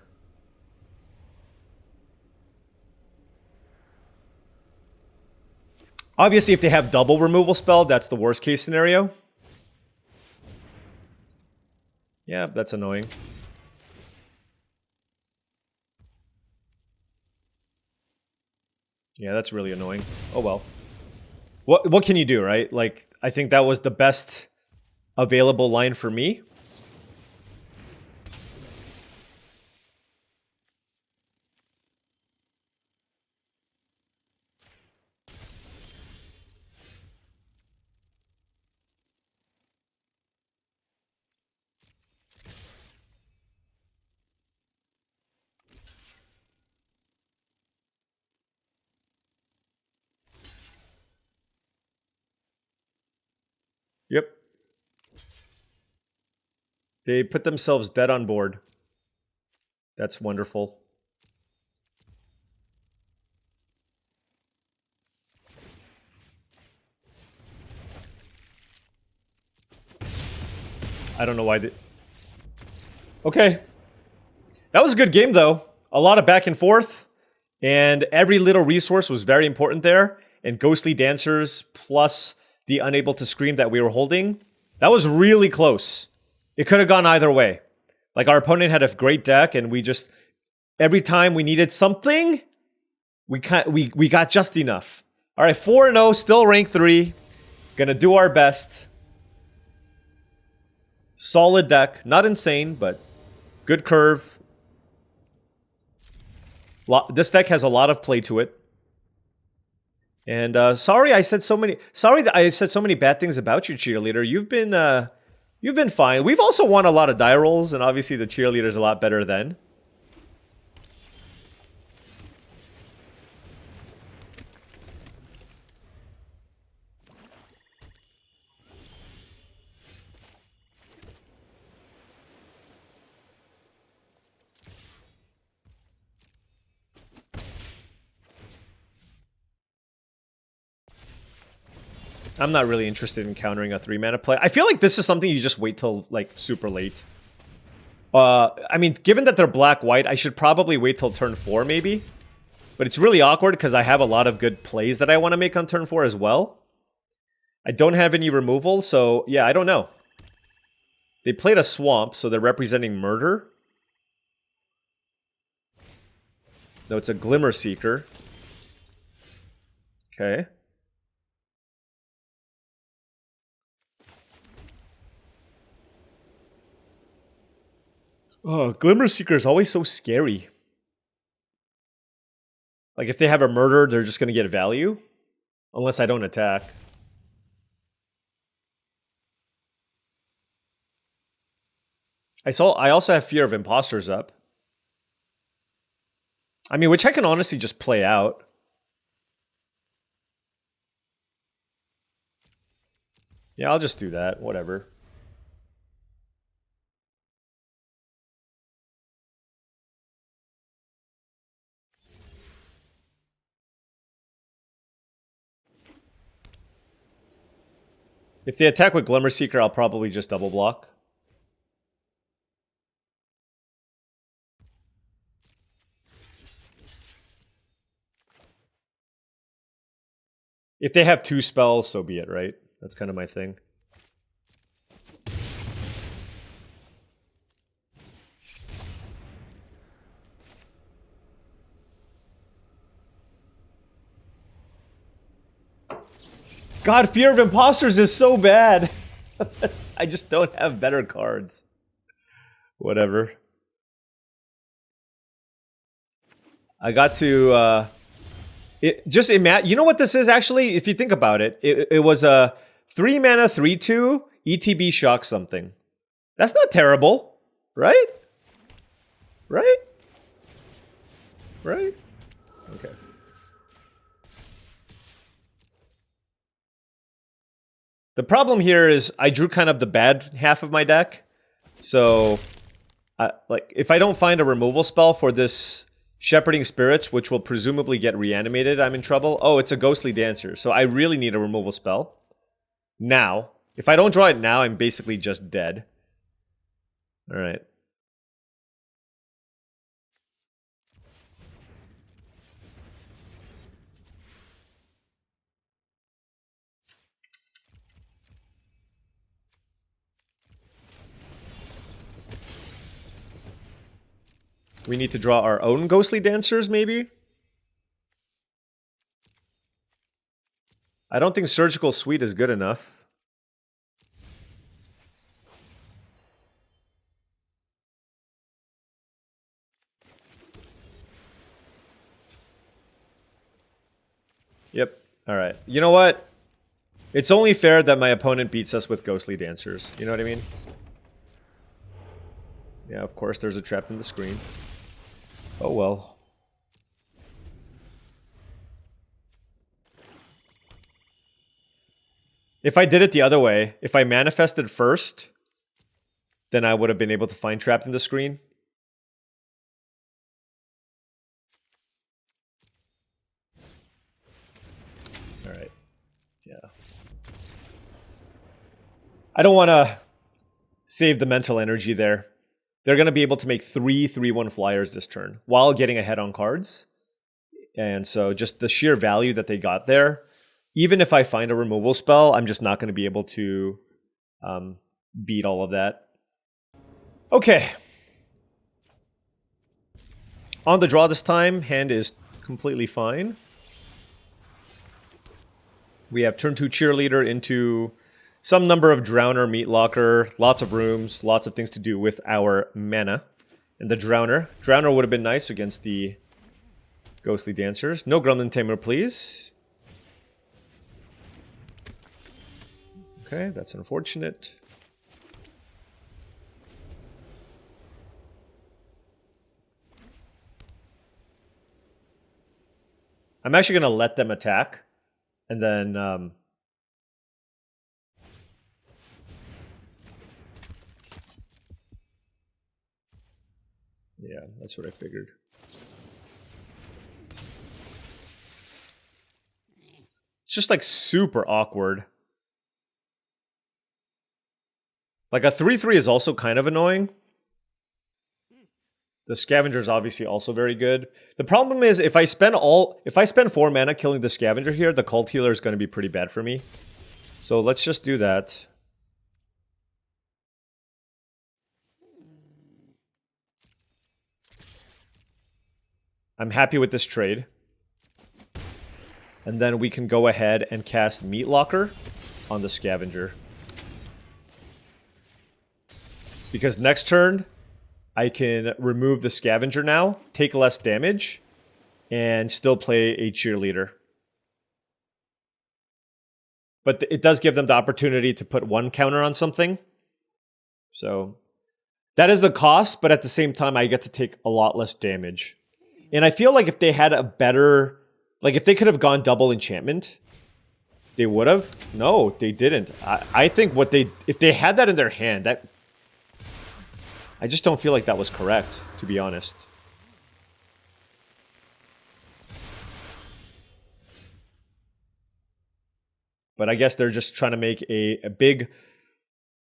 Speaker 1: Obviously, if they have double removal spell, that's the worst case scenario. Yeah, that's annoying. Yeah, that's really annoying. Oh well. What can you do, right? Like, I think that was the best available line for me. Yep. They put themselves dead on board. That's wonderful. I don't know why they... Okay. That was a good game, though. A lot of back and forth. And every little resource was very important there. And Ghostly Dancers plus the Unable to Scream that we were holding. That was really close. It could have gone either way. Like, our opponent had a great deck, and we just... Every time we needed something, we got just enough. All right, 4-0, still rank 3. Gonna do our best. Solid deck. Not insane, but good curve. This deck has a lot of play to it. And sorry I said so many... Sorry that I said so many bad things about you, Cheerleader. You've been fine. We've also won a lot of die rolls, and obviously the Cheerleader's a lot better then. I'm not really interested in countering a 3-mana play. I feel like this is something you just wait till, like, super late. I mean, given that they're black-white, I should probably wait till turn 4, maybe. But it's really awkward because I have a lot of good plays that I want to make on turn 4 as well. I don't have any removal, so, yeah, I don't know. They played a swamp, so they're representing murder. No, it's a Glimmer Seeker. Okay. Oh, Glimmer Seeker is always so scary. Like, if they have a murder, they're just going to get value. Unless I don't attack. I also have Fear of Imposters up. I mean, which I can honestly just play out. Yeah, I'll just do that. Whatever. If they attack with Glimmer Seeker, I'll probably just double block. If they have 2 spells, so be it, right? That's kind of my thing. God, Fear of Imposters is so bad. I just don't have better cards. Whatever. I got to... you know what this is, actually? If you think about it, it was a 3-mana 3/2 ETB shock something. That's not terrible, right? Right? Right? Okay. The problem here is I drew kind of the bad half of my deck. So, like, if I don't find a removal spell for this Shepherding Spirits, which will presumably get reanimated, I'm in trouble. Oh, it's a Ghostly Dancer. So I really need a removal spell. Now. If I don't draw it now, I'm basically just dead. Alright. We need to draw our own Ghostly Dancers, maybe? I don't think Surgical Suite is good enough. Yep. Alright. You know what? It's only fair that my opponent beats us with Ghostly Dancers. You know what I mean? Yeah, of course, there's a trap in the screen. Oh well. If I did it the other way, if I manifested first, then I would have been able to find Trapped in the Screen. All right. Yeah. I don't want to save the mental energy there. They're going to be able to make 3 3/1 flyers this turn while getting ahead on cards. And so just the sheer value that they got there, even if I find a removal spell, I'm just not going to be able to beat all of that. Okay. On the draw this time, hand is completely fine. We have turn 2 Cheerleader into some number of Drowner, Meat Locker, lots of rooms, lots of things to do with our mana. And the Drowner. Drowner would have been nice against the Ghostly Dancers. No Gremlin Tamer, please. Okay, that's unfortunate. I'm actually going to let them attack. And then... yeah, that's what I figured. It's just like super awkward. Like a 3/3 is also kind of annoying. The Scavenger is obviously also very good. The problem is if I spend 4 mana killing the Scavenger here, the Cult Healer is going to be pretty bad for me. So let's just do that. I'm happy with this trade. And then we can go ahead and cast Meat Locker on the Scavenger. Because next turn, I can remove the Scavenger now, take less damage, and still play a Cheerleader. But it does give them the opportunity to put 1 counter on something. So that is the cost, but at the same time, I get to take a lot less damage. And I feel like if they had a better... like, if they could have gone double enchantment, they would have. No, they didn't. I think what they... if they had that in their hand, that... I just don't feel like that was correct, to be honest. But I guess they're just trying to make a big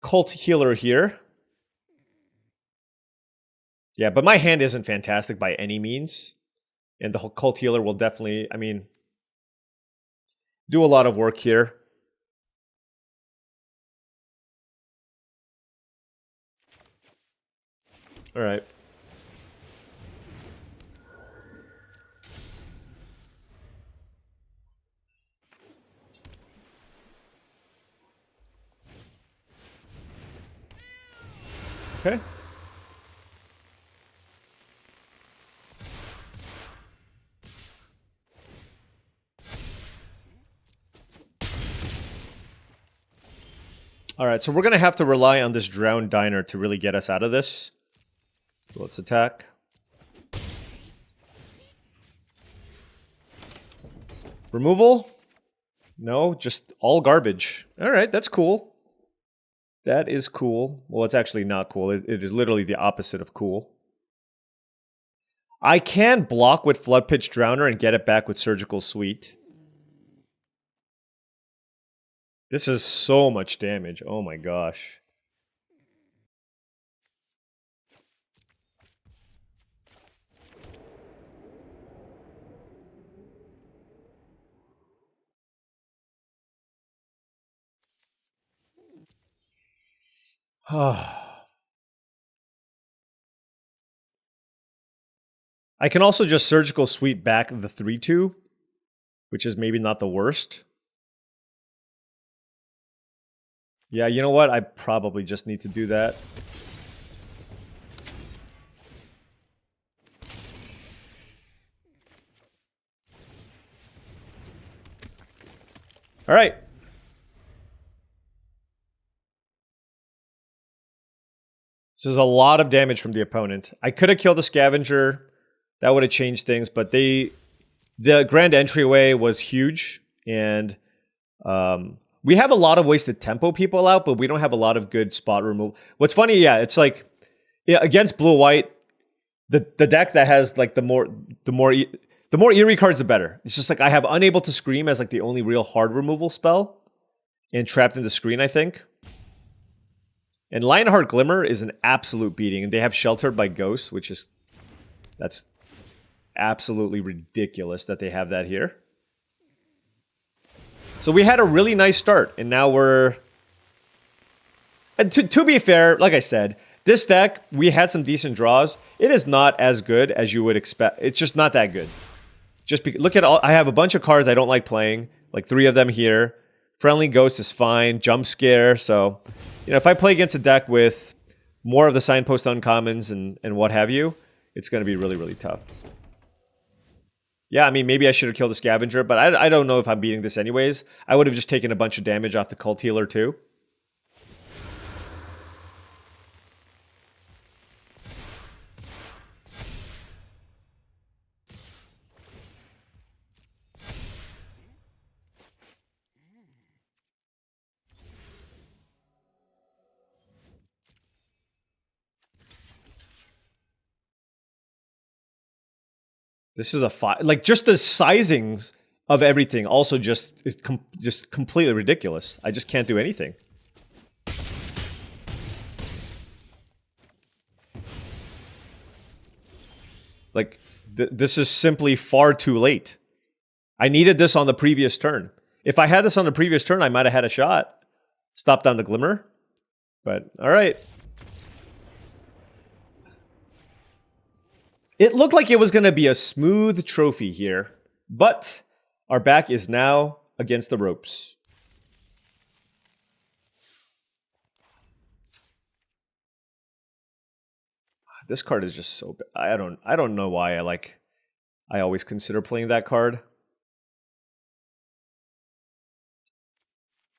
Speaker 1: Cult Healer here. Yeah, but my hand isn't fantastic by any means. And the whole Cult Healer will definitely, I mean, do a lot of work here. All right. Okay. All right, so we're going to have to rely on this Drowned Diner to really get us out of this. So let's attack. Removal? No, just all garbage. All right, that's cool. That is cool. Well, it's actually not cool. It is literally the opposite of cool. I can block with Flood Pitch Drowner and get it back with Surgical Suite. This is so much damage. Oh my gosh. I can also just Surgical Sweep back the 3/2, which is maybe not the worst. Yeah, you know what? I probably just need to do that. All right. This is a lot of damage from the opponent. I could have killed the Scavenger. That would have changed things, but the grand entryway was huge, and We have a lot of ways to tempo people out, but we don't have a lot of good spot removal. What's funny, yeah, it's like against blue-white, the deck that has like the more eerie cards, the better. It's just like I have Unable to Scream as like the only real hard removal spell, and Trapped in the Screen, I think. And Lionheart Glimmer is an absolute beating, and they have Sheltered by Ghosts, which is that's absolutely ridiculous that they have that here. So we had a really nice start, and now we're... And to be fair, like I said, this deck, we had some decent draws. It is not as good as you would expect. It's just not that good. Just look at all... I have a bunch of cards I don't like playing, like 3 of them here. Friendly Ghost is fine. Jump Scare, so... You know, if I play against a deck with more of the Signpost uncommons and what have you, it's going to be really, really tough. Yeah, I mean, maybe I should have killed the Scavenger, but I don't know if I'm beating this anyways. I would have just taken a bunch of damage off the Cult Healer too. This is a 5. Like, just the sizings of everything also just is just completely ridiculous. I just can't do anything. Like, this is simply far too late. I needed this on the previous turn. If I had this on the previous turn, I might have had a shot. Stop down the Glimmer. But, alright. It looked like it was going to be a smooth trophy here, but our back is now against the ropes. This card is just so bad. I don't know why I always consider playing that card. I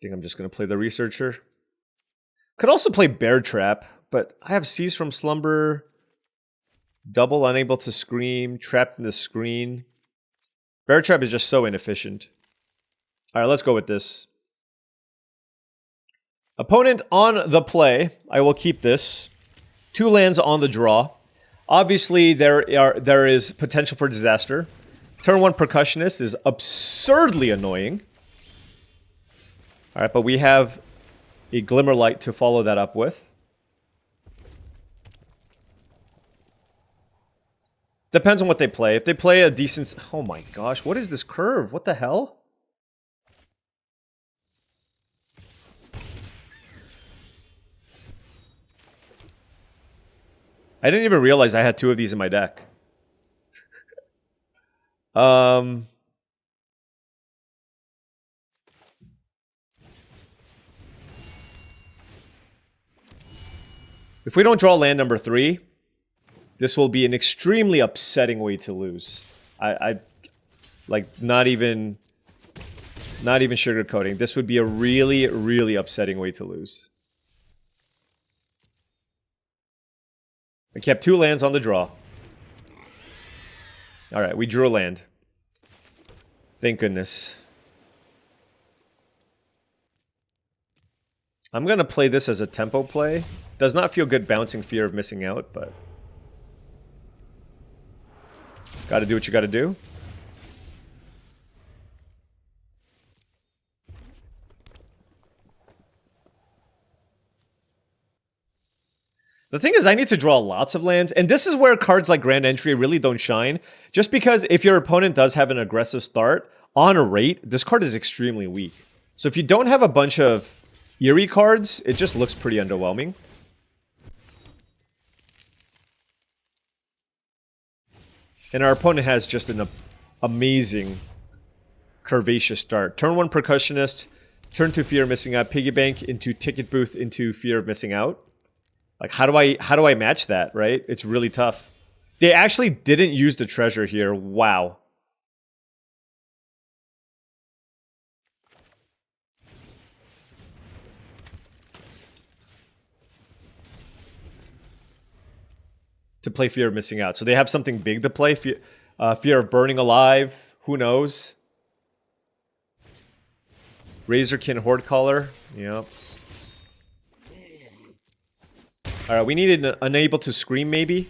Speaker 1: think I'm just going to play the Researcher. Could also play Bear Trap, but I have Seize from Slumber, Double Unable to Scream, Trapped in the Screen. Bear Trap is just so inefficient. Alright, let's go with this. Opponent on the play. I will keep this. 2 lands on the draw. Obviously, there is potential for disaster. Turn 1 Percussionist is absurdly annoying. Alright, but we have a Glimmerlight to follow that up with. Depends on what they play. If they play a decent... Oh my gosh, what is this curve? What the hell? I didn't even realize I had 2 of these in my deck. If we don't draw land number 3... This will be an extremely upsetting way to lose. I like not even sugarcoating. This would be a really, really upsetting way to lose. I kept 2 lands on the draw. Alright, we drew a land. Thank goodness. I'm gonna play this as a tempo play. Does not feel good bouncing Fear of Missing Out, but... Gotta do what you gotta do. The thing is, I need to draw lots of lands, and this is where cards like Grand Entry really don't shine. Just because if your opponent does have an aggressive start, on a rate, this card is extremely weak. So if you don't have a bunch of eerie cards, it just looks pretty underwhelming. And our opponent has just an amazing curvaceous start. Turn 1 Percussionist, turn 2 Fear of Missing Out, Piggy Bank into Ticket Booth into Fear of Missing Out. Like, how do I match that, right? It's really tough. They actually didn't use the treasure here. Wow. To play Fear of Missing Out. So they have something big to play. Fear of Burning Alive. Who knows? Razorkin Horde Caller. Yep. Alright, we needed an Unable to Scream, maybe.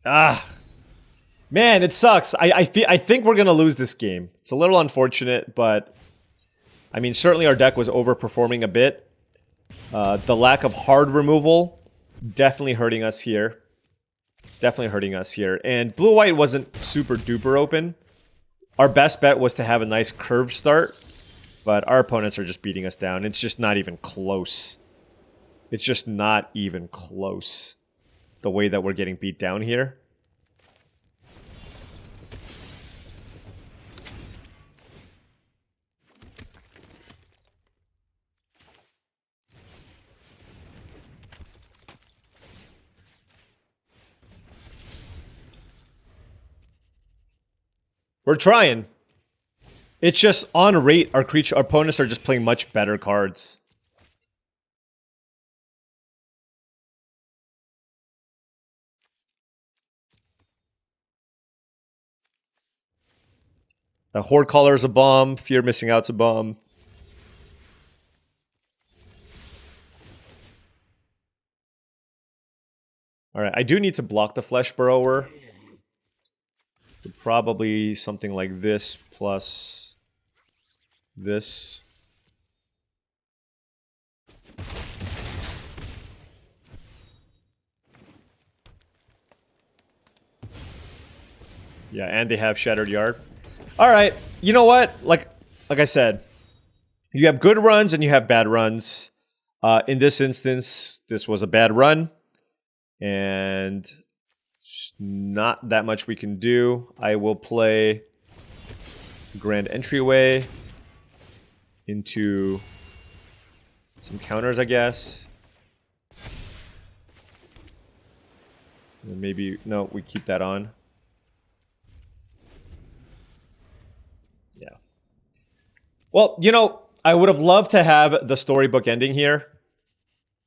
Speaker 1: Ah. Man, it sucks. I think we're going to lose this game. It's a little unfortunate, but... I mean, certainly our deck was overperforming a bit. The lack of hard removal, definitely hurting us here. Definitely hurting us here. And blue-white wasn't super duper open. Our best bet was to have a nice curve start. But our opponents are just beating us down. It's just not even close. It's just not even close. The way that we're getting beat down here. We're trying. It's just on rate, our opponents are just playing much better cards. The Horde Caller is a bomb. Fear of Missing Out's a bomb. Alright, I do need to block the Flesh Burrower. So probably something like this plus this. Yeah, and they have Shattered Yard. Alright, you know what? Like I said, you have good runs and you have bad runs. In this instance, this was a bad run. And not that much we can do. I will play Grand Entryway into some counters, I guess. And maybe, no, we keep that on. Yeah. Well, you know, I would have loved to have the storybook ending here,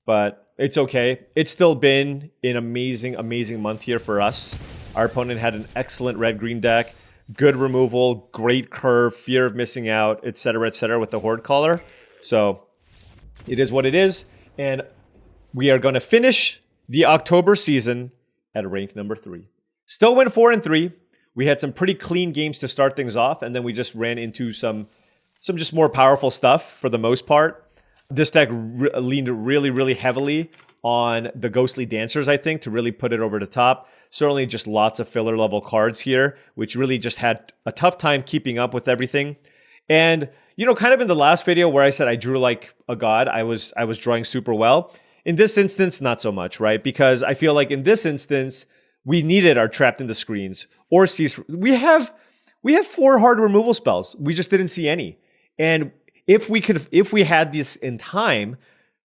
Speaker 1: but it's okay. It's still been an amazing, amazing month here for us. Our opponent had an excellent red-green deck, good removal, great curve, fear of missing out, etc., with the Horde Caller. So it is what it is, and we are going to finish the October season at rank number 3. Still went 4-3. We had some pretty clean games to start things off, and then we just ran into some just more powerful stuff for the most part. This deck leaned really, really heavily on the Ghostly Dancers, I think, to really put it over the top. Certainly just lots of filler level cards here, which really just had a tough time keeping up with everything. And, you know, kind of in the last video where I said I drew like a god, I was drawing super well. In this instance, not so much, right? Because I feel like in this instance, we needed our Trapped in the Screens or Cease. We have 4 hard removal spells. We just didn't see any. And if we had this in time,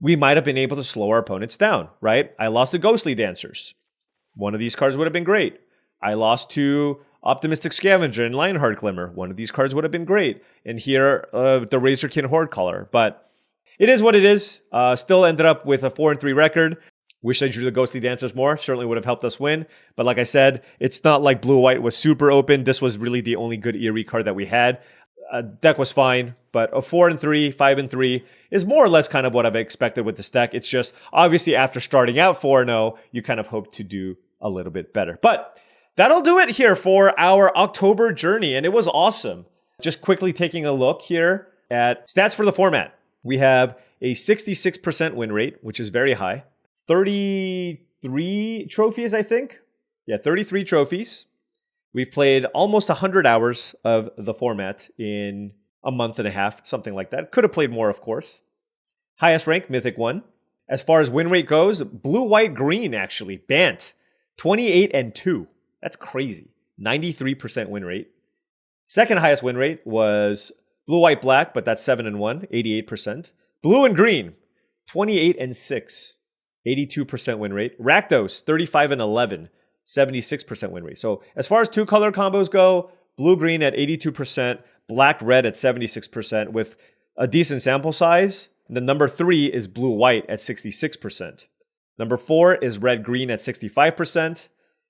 Speaker 1: we might have been able to slow our opponents down, right? I lost to Ghostly Dancers. One of these cards would have been great. I lost to Optimistic Scavenger and Lionheart Glimmer. One of these cards would have been great. And here, the Razorkin Horde Caller. But it is what it is. Still ended up with a 4-3 record. Wish I drew the Ghostly Dancers more. Certainly would have helped us win. But like I said, it's not like blue-white was super open. This was really the only good Eerie card that we had. Deck was fine, but a 4-3, 5-3 is more or less kind of what I've expected with this deck. It's just, obviously, after starting out 4-0, you kind of hope to do a little bit better. But that'll do it here for our October journey, and it was awesome. Just quickly taking a look here at stats for the format. We have a 66% win rate, which is very high. 33 trophies, I think. Yeah, 33 trophies. We've played almost 100 hours of the format in a month and a half, something like that. Could have played more, of course. Highest rank, Mythic 1. As far as win rate goes, blue, white, green, actually. Bant, 28-2. That's crazy. 93% win rate. Second highest win rate was blue, white, black, but that's 7-1, 88%. Blue and green, 28-6, 82% win rate. Rakdos, 35-11. 76% win rate. So as far as 2 color combos go, blue-green at 82%, black-red at 76% with a decent sample size. And then number 3 is blue-white at 66%. Number 4 is red-green at 65%.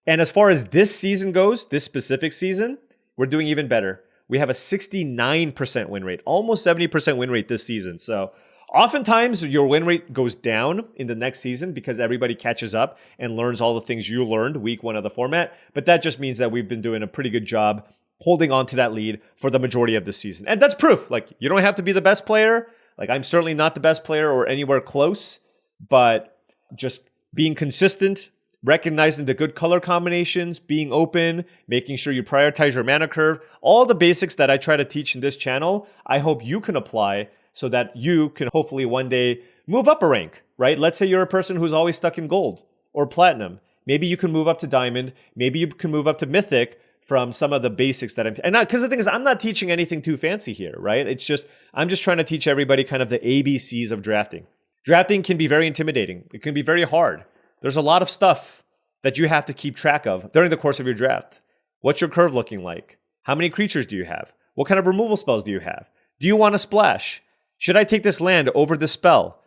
Speaker 1: And as far as this season goes, this specific season, we're doing even better. We have a 69% win rate, almost 70% win rate this season. So oftentimes your win rate goes down in the next season because everybody catches up and learns all the things you learned week 1 of the format. But that just means that we've been doing a pretty good job holding on to that lead for the majority of the season. And that's proof. Like, you don't have to be the best player. Like, I'm certainly not the best player or anywhere close, but just being consistent, recognizing the good color combinations, being open, making sure you prioritize your mana curve, all the basics that I try to teach in this channel, I hope you can apply so that you can hopefully one day move up a rank, right? Let's say you're a person who's always stuck in gold or platinum. Maybe you can move up to diamond. Maybe you can move up to mythic from some of the basics that because the thing is, I'm not teaching anything too fancy here, right? It's just, I'm just trying to teach everybody kind of the ABCs of drafting. Drafting can be very intimidating. It can be very hard. There's a lot of stuff that you have to keep track of during the course of your draft. What's your curve looking like? How many creatures do you have? What kind of removal spells do you have? Do you want to splash? Should I take this land over this spell?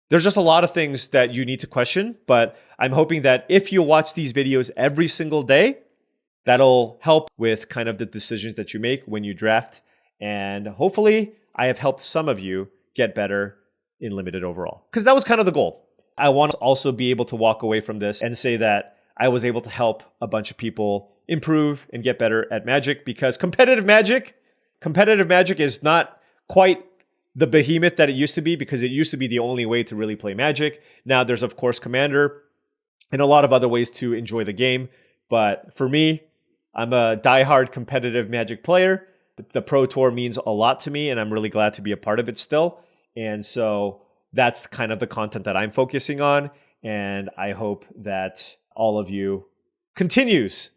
Speaker 1: There's just a lot of things that you need to question, but I'm hoping that if you watch these videos every single day, that'll help with kind of the decisions that you make when you draft. And hopefully I have helped some of you get better in limited overall, because that was kind of the goal. I want to also be able to walk away from this and say that I was able to help a bunch of people improve and get better at Magic, because competitive Magic is not quite the behemoth that it used to be, because it used to be the only way to really play Magic. Now there's of course Commander and a lot of other ways to enjoy the game. But for me, I'm a diehard competitive Magic player. The Pro Tour means a lot to me, and I'm really glad to be a part of it still. And so that's kind of the content that I'm focusing on. And I hope that all of you continues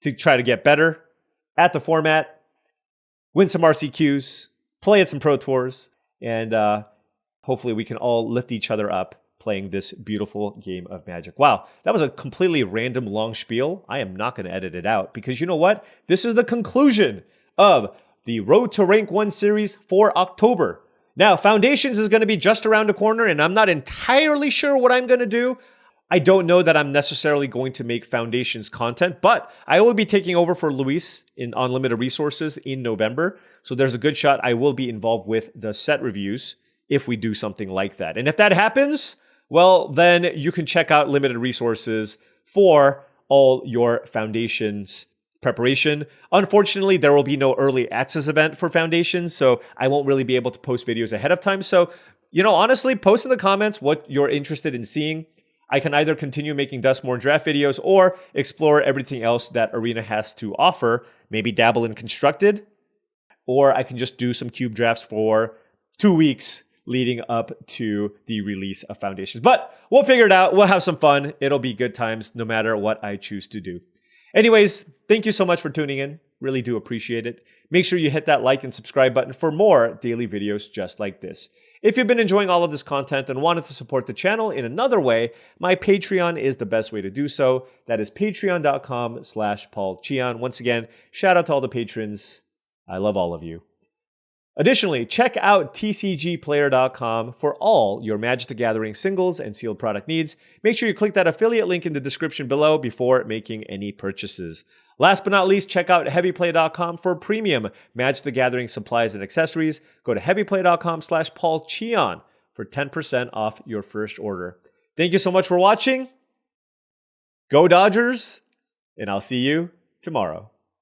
Speaker 1: to try to get better at the format, win some RCQs, play at some Pro Tours, and hopefully we can all lift each other up playing this beautiful game of Magic. Wow, that was a completely random long spiel. I am not going to edit it out, because you know what? This is the conclusion of the Road to Rank 1 series for October. Now, Foundations is going to be just around the corner, and I'm not entirely sure what I'm going to do. I don't know that I'm necessarily going to make Foundations content, but I will be taking over for Luis in Unlimited Resources in November. So there's a good shot I will be involved with the set reviews if we do something like that. And if that happens, well, then you can check out Limited Resources for all your Foundations preparation. Unfortunately, there will be no early access event for Foundations, so I won't really be able to post videos ahead of time. So, honestly, post in the comments what you're interested in seeing. I can either continue making Duskmourn draft videos or explore everything else that Arena has to offer, maybe dabble in Constructed, or I can just do some cube drafts for 2 weeks leading up to the release of Foundations. But we'll figure it out. We'll have some fun. It'll be good times no matter what I choose to do. Anyways, thank you so much for tuning in. Really do appreciate it. Make sure you hit that like and subscribe button for more daily videos just like this. If you've been enjoying all of this content and wanted to support the channel in another way, my Patreon is the best way to do so. That is patreon.com/paulcheon. Once again, shout out to all the patrons. I love all of you. Additionally, check out tcgplayer.com for all your Magic the Gathering singles and sealed product needs. Make sure you click that affiliate link in the description below before making any purchases. Last but not least, check out heavyplay.com for premium Magic the Gathering supplies and accessories. Go to heavyplay.com/paulcheon for 10% off your first order. Thank you so much for watching. Go Dodgers, and I'll see you tomorrow.